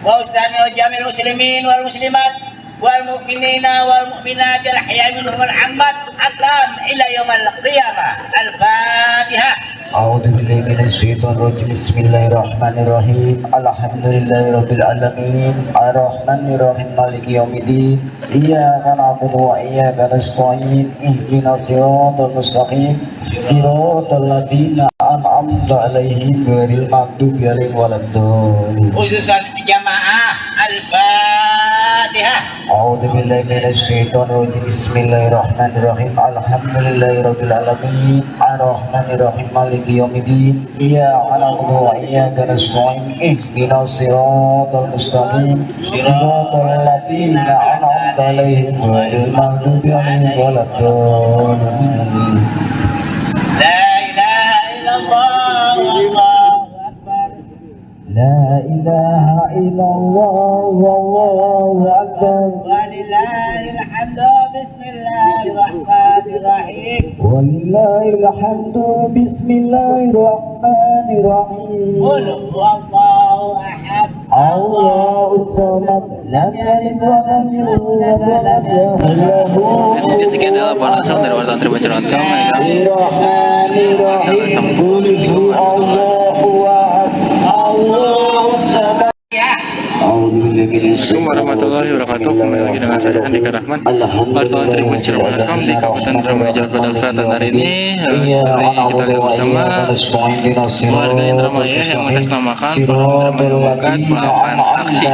وأستاذنا وجميع المسلمين والمسلمات والمؤمنين والمؤمنات الأحياء منهم والأموات أقام إلى يوم القيامة. الفاتحة. أعوذ بالله من الشيطان الرجيم بسم الله الرحمن الرحيم الحمد لله رب العالمين الرحمن الرحيم مالك يوم الدين إياك نعبد وإياك نستعين اهدنا الصراط المستقيم صراط الذين أنعمت عليهم غير المغضوب عليهم ولا الضالين. Khususan jamaah Al-Fatihah. أعوذ بالله من الشيطان الرجيم بسم الله الرحمن الرحيم الحمد لله رب العالمين الرحمن الرحيم مالك يوم الدين إياك نعبد وإياك نستعين اهدنا الصراط المستقيم صراط الذين أنعمت عليهم غير المغضوب عليهم ولا الضالين. لا إله إلا الله والله أكبر. لا إله إلا الله والله أكبر ولله الحمد بسم الله الرحمن الرحيم ولله الحمد بسم الله الرحمن الرحيم قل هو الله أحد الله الصمد لم يلد ولم يولد ولم يكن له Jadi sekian adalah laporan langsung dari wartawan Tribun.com. الرحمن الرحيم قل هو الله أحد الله الصمد. أعوذ بالله من Assalamualaikum warahmatullahi wabarakatuh. Kembali lagi dengan saya Andika Rahman, wartawan Tribun.com di Kabupaten Indramayu, Jawa Barat Selatan. Hari ini kita lihat bersama warga Indramayu yang mengatasnamakan program Indramayu melakukan aksi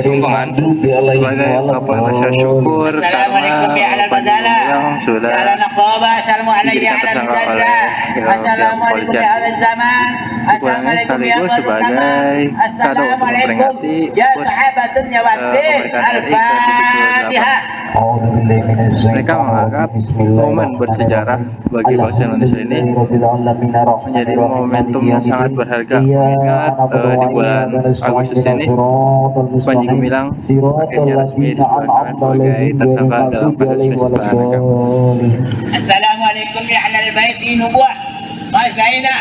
tumpangan sebagai ungkapan rasa syukur karena pandemi yang sudah diberikan tersangka oleh kepolisian. Sekurangnya sekaligus sebagai kado untuk memperingati kemerdekaan RI ke-78. Mereka menganggap momen bersejarah bagi bangsa Indonesia ini menjadi momentum yang sangat berharga, mengingat di bulan Agustus ini Panji Gumilang akhirnya resmi ditetapkan sebagai tersangka dalam kasus penistaan. Assalamualaikum ya ahlal baiti nubuwah wa zaina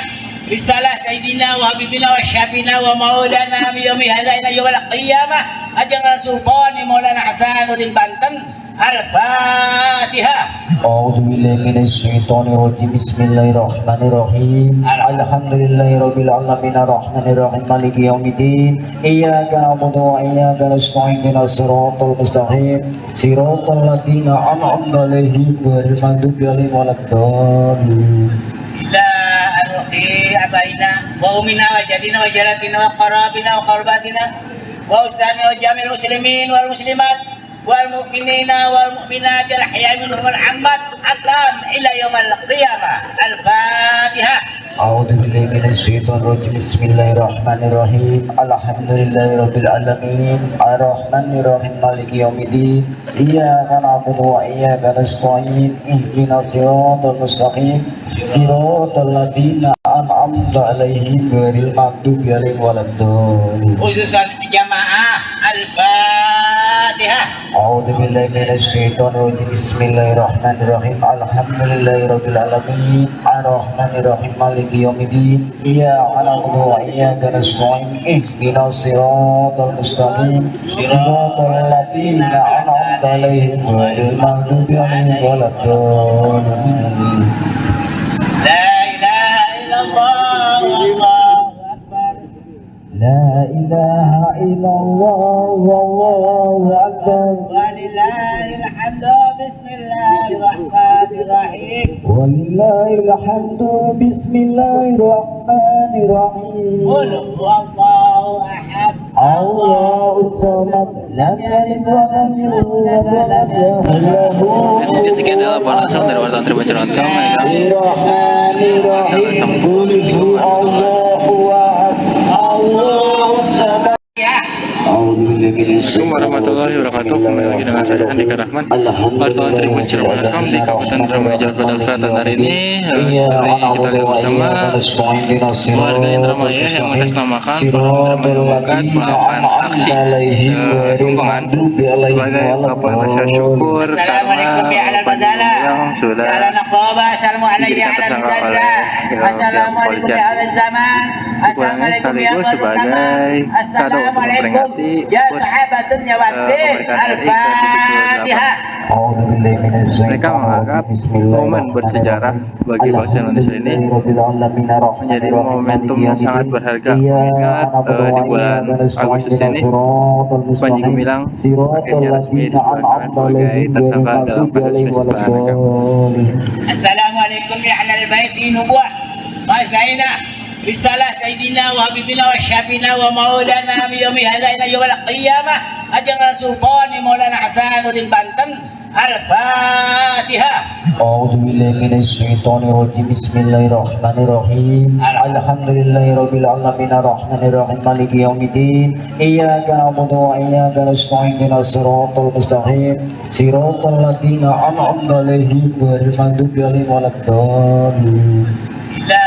risalah sayyidina wa habibina wa syabina wa maulana bi yaumi hadza ila yaumil qiyamah ajang sultan Maulana Hasanuddin Banten. Al-Fatihah. أعوذ بالله من الشيطان الرجيم بسم الله الرحمن الرحيم الحمد لله رب العالمين الرحمن الرحيم مالك يوم الدين إياك نعبد وإياك نستعين اهدنا الصراط المستقيم صراط الذين أنعمت عليهم غير المغضوب عليهم ولا الضالين. إلى أرخي أبائنا وأمنا وجدنا وجلتنا وقرابنا وقرباتنا وأستاذنا وجميع المسلمين والمسلمات والمؤمنين والمؤمنات الأحياء منهم والأموات حتى إلى يوم القيامة. الفاتحة. أعوذ بالله من الشيطان الرجيم بسم الله الرحمن الرحيم الحمد لله رب العالمين الرحمن الرحيم مالك يوم الدين إياك نعبد وإياك نستعين اهدنا الصراط المستقيم صراط الذين أنعمت عليهم غير المغضوب عليهم ولا الضالين. Khususan jamaah Al-Fatihah. أعوذ بالله من الشيطان الرجيم بسم الله الرحمن الرحيم الحمد لله رب العالمين الرحمن الرحيم مالك يوم الدين إياك نعبد وإياك نستعين اهدنا الصراط المستقيم صراط الذين أنعمت عليهم غير المغضوب عليهم ولا الضالين. La ilaha illallah wallahu akbar. لا إله إلا الله والله أكبر ولله الحمد. Bismillahirrahmanirrahim. ولله الحمد بسم الله الرحمن الرحيم Qul huwallahu ahad. الله الصمد لم يلد ولم يولد ولم يكن له Jadi sekian adalah laporan dari wartawan Tribun Cirebon kami. الرحمن الرحيم قل هو الله أحد الله الصمد. أعوذ بالله من Assalamualaikum warahmatullahi wabarakatuh. Kembali lagi dengan saya Andika Rahman, wartawan Tribun Cirebon di Kabupaten Indramayu, Jawa Barat Selatan. Hari ini kita lihat bersama warga Indramayu yang mengatasnamakan Berkat melakukan aksi tumpangan sebagai ungkapan rasa syukur karena yang sudah diberikan tersangka oleh pihak kepolisian. Sebenarnya sekaligus sebagai kado untuk memperingati kemerdekaan RI ke-78. Mereka menganggap momen bersejarah bagi bangsa Indonesia ini menjadi momentum yang sangat berharga, mengingat di bulan Agustus ini Panji Gumilang akhirnya resmi ditetapkan sebagai tersangka dalam kasus penistaan agama. Assalamualaikum ya ahlal baiti nubuwah. Mazaina risalah sayyidina wa habibina wa syabina wa maulana bi yaumi hadza ila yaumil qiyamah ajang sultan Maulana Hasanuddin Banten. Al-Fatihah. أعوذ بالله من الشيطان الرجيم بسم الله الرحمن الرحيم الحمد لله رب العالمين الرحمن الرحيم مالك يوم الدين إياك نعبد وإياك نستعين اهدنا الصراط المستقيم صراط الذين أنعمت عليهم غير المغضوب عليهم ولا الضالين. Ila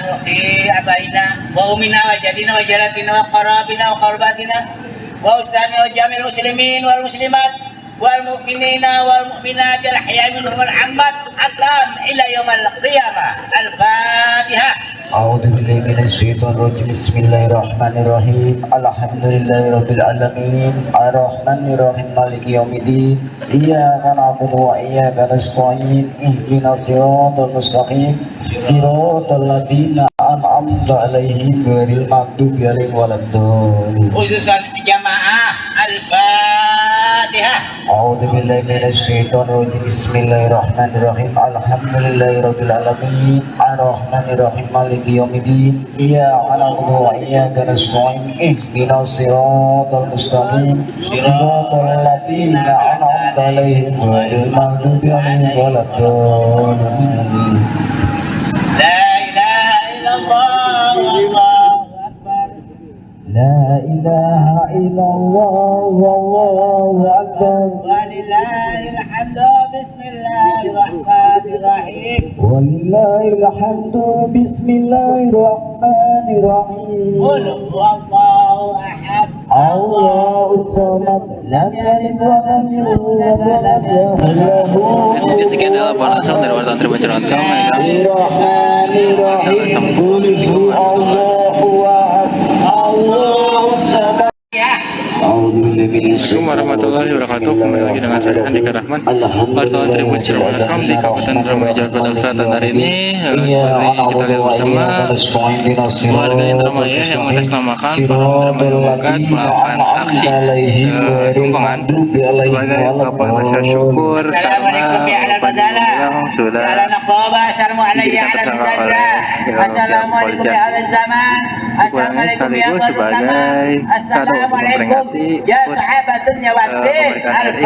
al-ukhi abaina wa umina wa jadina wa jalatina wa qarabina wa qarbatina wa ustadina wa jami'il muslimin wal muslimat والمؤمنين والمؤمنات الأحياء منهم والأموات حتى إلى يوم القيامة. الفاتحة. أعوذ بالله من الشيطان الرجيم بسم الله الرحمن الرحيم الحمد لله رب العالمين الرحمن الرحيم مالك يوم الدين إياك نعبد وإياك نستعين اهدنا الصراط المستقيم صراط الذين أنعمت عليهم غير المغضوب عليهم ولا الضالين. Khususan jamaah Al-Fatihah. أعوذ بالله من الشيطان الرجيم بسم الله الرحمن الرحيم الحمد لله رب العالمين الرحمن الرحيم مالك يوم الدين إياك نعبد وإياك نستعين اهدنا الصراط المستقيم صراط الذين أنعمت عليهم غير المغضوب عليهم ولا الضالين. La ilaha illallah wallahu akbar. لا إله إلا الله والله أكبر ولله الحمد. Bismillahirrahmanirrahim. ولله الحمد بسم الله الرحمن الرحيم Qul huwallahu ahad. الله الصمد لم يلد ولم يولد ولم يكن له Jadi sekian adalah laporan dari wartawan Tribun Cirebon kami. الرحمن الرحيم قل هو الله أحد الله الصمد. أعوذ بالله من Assalamualaikum warahmatullahi wabarakatuh. Kembali lagi dengan saya Andika Rahman, wartawan Tribun Cirebon di Kabupaten Indramayu, Jawa Barat Selatan. Hari ini kita lihat bersama warga Indramayu yang mengatasnamakan Berkat melakukan aksi tumpangan sebagai ungkapan rasa syukur karena Assalamualaikum ya ahlal Panji badala. Gumilang sudah Ya ahlal naqaba. Assalamualaikum ya diberikan ahlal tersangka oleh badala. pihak pihak kepolisian. Sekurangnya sekaligus sebagai kado untuk memperingati kemerdekaan RI ke-78.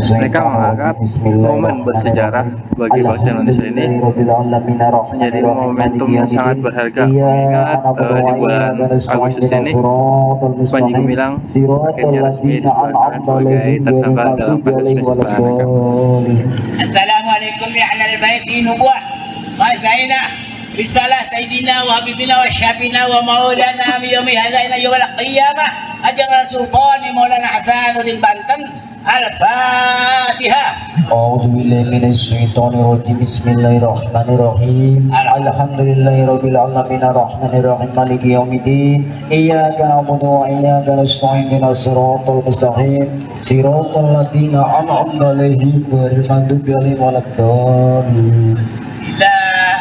Mereka menganggap momen bersejarah bagi bangsa Indonesia ini menjadi momentum yang sangat berharga, mengingat di bulan Agustus ini Panji Gumilang akhirnya resmi ditetapkan sebagai tersangka dalam kasus penistaan. Assalamualaikum ya ahlal baiti nubuwah. Mazaina risalah sayyidina wa habibina wa syabina wa maulana min yaumi hadza ila yaumil qiyamah ajang sultan Maulana Hasanuddin Banten. Al-Fatihah. A'udzu billahi minasy syaithanir rajim. Bismillahirrahmanirrahim. Alhamdulillahirabbil alamin arrahmanir rahim maliki yaumiddin. Iyyaka na'budu wa iyyaka nasta'in ihdinas siratal mustaqim. Siratal ladzina an'amta 'alaihim ghairil maghdubi 'alaihim waladdallin. Ila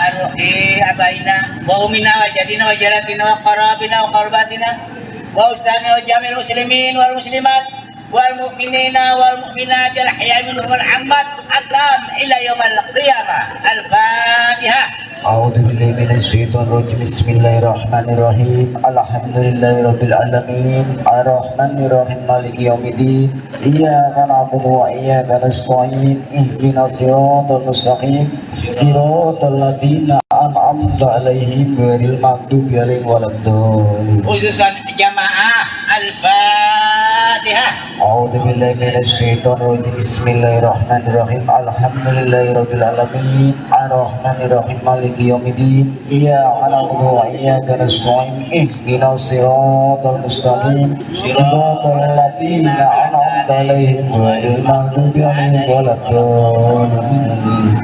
arhi abaina wa umina wa jadina wa jalatina wa qarabina wa qarbatina wa ustana wa jamil muslimin wal muslimat wal mu'minina wal mu'minat al ahya minhum wal ammat atam ila yaumil qiyamah. Al-Fatihah. A'udzu billahi minasy syaithanir rajim. Bismillahirrahmanirrahim. Alhamdulillahirabbil alamin arrahmanir rahim maliki yaumiddin. Iyyaka na'budu wa iyyaka nasta'in ihdinas siratal mustaqim. Siratal ladzina an'amta 'alaihim ghairil maghdubi 'alaihim waladdallin. Khususan jamaah Al-Fatihah. A'udzu billahi minasy syaithanir rajim. Bismillahirrahmanirrahim. Alhamdulillahirabbil alamin arrahmanir rahim maliki yaumiddin. Iyyaka na'budu wa iyyaka nasta'in ihdinas siratal mustaqim. Siratal ladzina an'amta 'alaihim ghairil maghdubi 'alaihim waladdallin.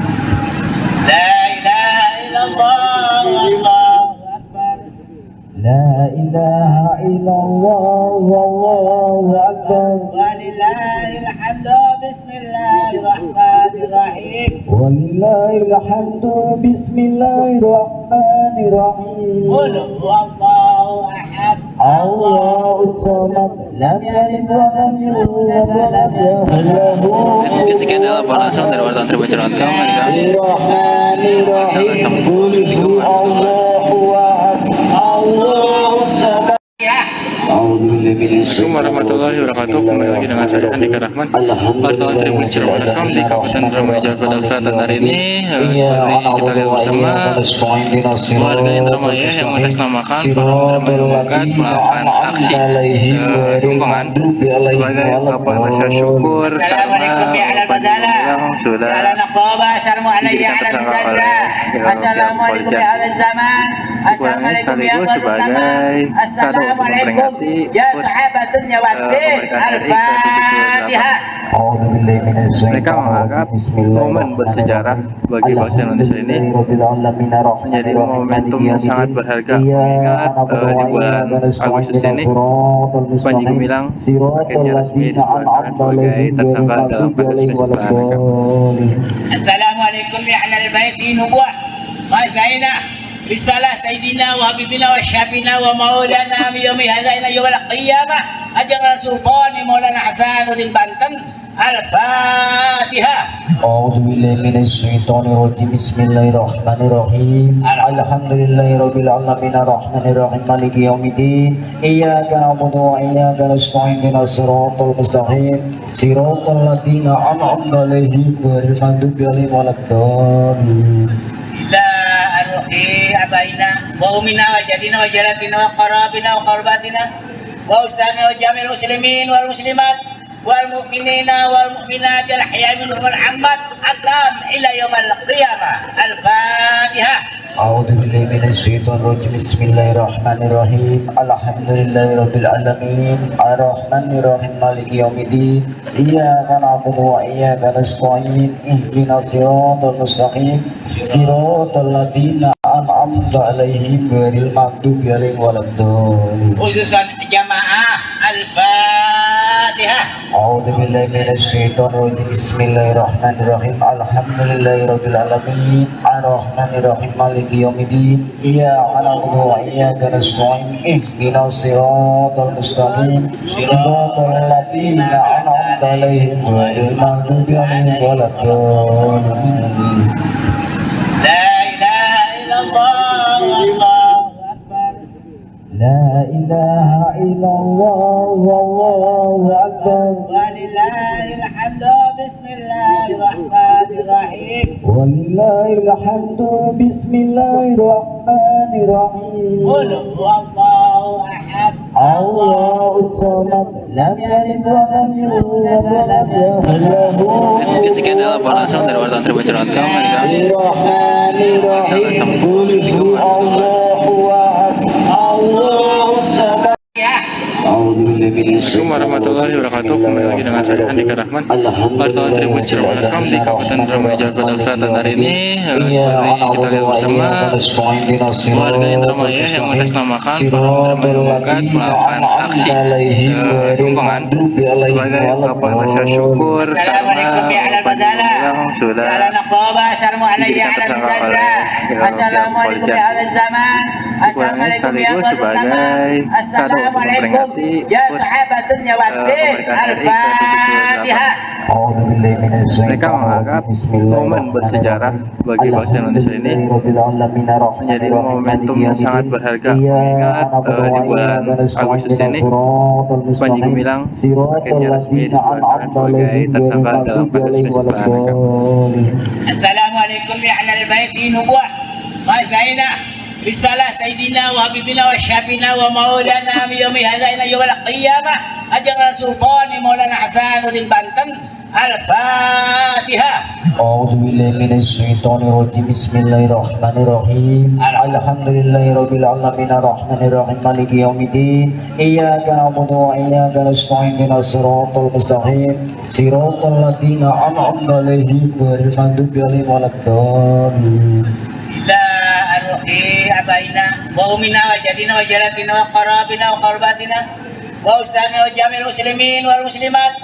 La ilaha illallah wallahu akbar. La ilaha illallah wallahu akbar. Walillahil hamdu. Bismillahirrahmanirrahim. Walillahil hamdu. Bismillahirrahmanirrahim. Qul huwallahu ahad. Allahus samad. Lam yalid wa lam yulad wa lam yakul lahu. Mungkin sekian adalah laporan dari wartawan Tribun.com. Bismillahirrahmanirrahim. Qul huwallahu ahad. Allahus samad. Assalamualaikum warahmatullahi wabarakatuh. Kembali lagi dengan saya Andika Rahman, wartawan Tribun.com di Kabupaten Indramayu, Jakarta Selatan. Hari ini kita lihat bersama warga Indramayu yang mengatasnamakan para masyarakat melakukan aksi tumpangan sebagai ungkapan rasa syukur karena Panji Gumilang sudah dijadikan tersangka oleh pihak kepolisian. Sekurangnya sekaligus sebagai kado untuk memperingati kemerdekaan RI ke-78. Mereka menganggap momen bersejarah bagi bangsa Indonesia ini menjadi momentum yang sangat berharga, mengingat di bulan Agustus ini Panji Gumilang akhirnya resmi ditetapkan sebagai tersangka dalam kasus penistaan. Assalamualaikum ya ahlal baiti nubuwah. Mazaina risalah sayyidina wa habibina wa syabina wa maulana min yaumi hadza ila yaumil qiyamah ajang sultan Maulana Hasanuddin Banten. Al-Fatihah. A'udzu billahi minasy syaithanir rajim. Bismillahirrahmanirrahim. Alhamdulillahirabbil alamin arrahmanir rahim maliki yaumiddin. Iyyaka na'budu wa iyyaka nasta'in ihdinas siratal mustaqim. Siratal ladzina an'amta 'alaihim ghairil maghdubi 'alaihim waladdallin. Ila arhi abaina wa umina wa jadina wa jalatina wa qarabina wa qarbatina wa ustana wa jamil muslimin wal muslimat wal mu'minina wal mu'minat al ahya minhum wal ammat atam ila yaumil qiyamah. Al-Fatihah. A'udzu billahi minasy syaithanir rajim. Bismillahirrahmanirrahim. Alhamdulillahirabbil alamin arrahmanir rahim maliki yaumiddin. Iyyaka na'budu wa iyyaka nasta'in ihdinas siratal mustaqim. Siratal ladzina an'amta 'alaihim ghairil maghdubi 'alaihim waladdallin. Khususan jamaah Al-Fatihah. A'udzu billahi minasy syaithanir rajim. Bismillahirrahmanirrahim. Alhamdulillahirabbil alamin arrahmanir rahim maliki yaumiddin. Iyyaka na'budu wa iyyaka nasta'in ihdinas siratal mustaqim. Siratal ladzina an'amta 'alaihim ghairil maghdubi 'alaihim waladdallin. La لا إله إلا الله والله أكبر ولله الحمد بسم الله الرحمن الرحيم ولله الحمد بسم الله الرحمن الرحيم قل هو الله أحد الله الصمد لم يلد ولم يولد ولم يكن له Mungkin sekian adalah laporan langsung dari wartawan Tribun.com hari kami. الرحمن الرحيم قل هو الله أحد الله الصمد أعوذ بالله من Assalamualaikum warahmatullahi wabarakatuh. Kembali lagi dengan saya Andika Rahman, wartawan Tribun.com di Kabupaten Indramayu, Jawa Barat Selatan. Hari ini kita lihat bersama warga Indramayu yang mengatasnamakan program Demokrat melakukan aksi tumpangan sebagai ungkapan rasa syukur karena Panji Gumilang sudah diberikan tersangka oleh pihak kepolisian. Sekurangnya sekaligus sebagai kado untuk memperingati mereka menganggap momen bersejarah bagi bangsa Indonesia ini menjadi momentum yang sangat berharga, mengingat di bulan Agustus ini Panji Gumilang akhirnya resmi ditetapkan sebagai tersangka dalam kasus penistaan agama. Assalamualaikum ya ahlal bait nubuwah wa zaina risalah sayyidina wa habibina wa syabina wa maulana min yaumi hadza ila yaumil qiyamah ajang sultan Maulana Hasanuddin Banten Al-Fatihah. أعوذ بالله من الشيطان الرجيم بسم الله الرحمن الرحيم الحمد لله رب العالمين الرحمن الرحيم مالك يوم الدين إياك نعبد وإياك نستعين اهدنا الصراط المستقيم صراط الذين أنعمت عليهم غير المغضوب عليهم ولا الضالين لا أرخي أبينا وأمنا وجدنا وجلتنا وقرابنا وقرباتنا وأستاذنا وجميع المسلمين والمسلمات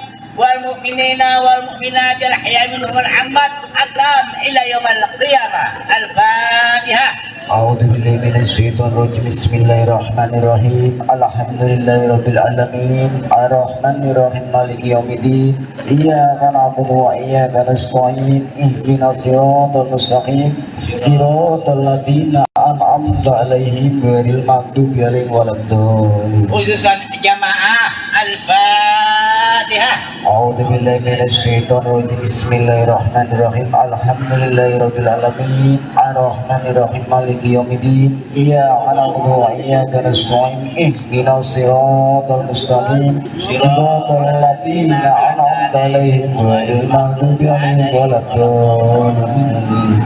والمؤمنين والمؤمنات الأحياء منهم والأموات أقام إلى يوم القيامة. الفاتحة. أعوذ بالله من الشيطان الرجيم بسم الله الرحمن الرحيم الحمد لله رب العالمين الرحمن الرحيم مالك يوم الدين إياك نعبد وإياك نستعين اهدنا الصراط المستقيم صراط الذين أنعمت عليهم غير المغضوب عليهم ولا الضالين. Khususan jamaah Al-Fatihah. أعوذ بالله من الشيطان الرجيم بسم الله الرحمن الرحيم الحمد لله رب العالمين الرحمن الرحيم مالك يوم الدين إياك نعبد وإياك نستعين اهدنا الصراط المستقيم صراط الذين أنعمت عليهم غير المغضوب عليهم ولا الضالين.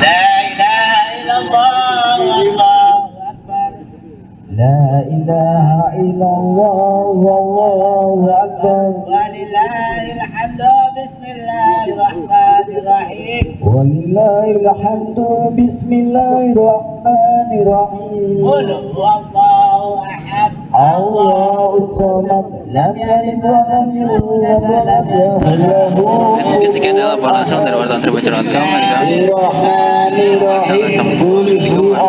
لا إله إلا الله والله أكبر. لا إله إلا الله والله أكبر ولله الحمد بسم الله الرحمن الرحيم ولله الحمد بسم الله الرحمن الرحيم قل هو الله أحد الله الصمد لم يلد ولم يولد ولم يكن له Mungkin sekian adalah laporan langsung dari wartawan Tribun.com hari kami. الرحمن الرحيم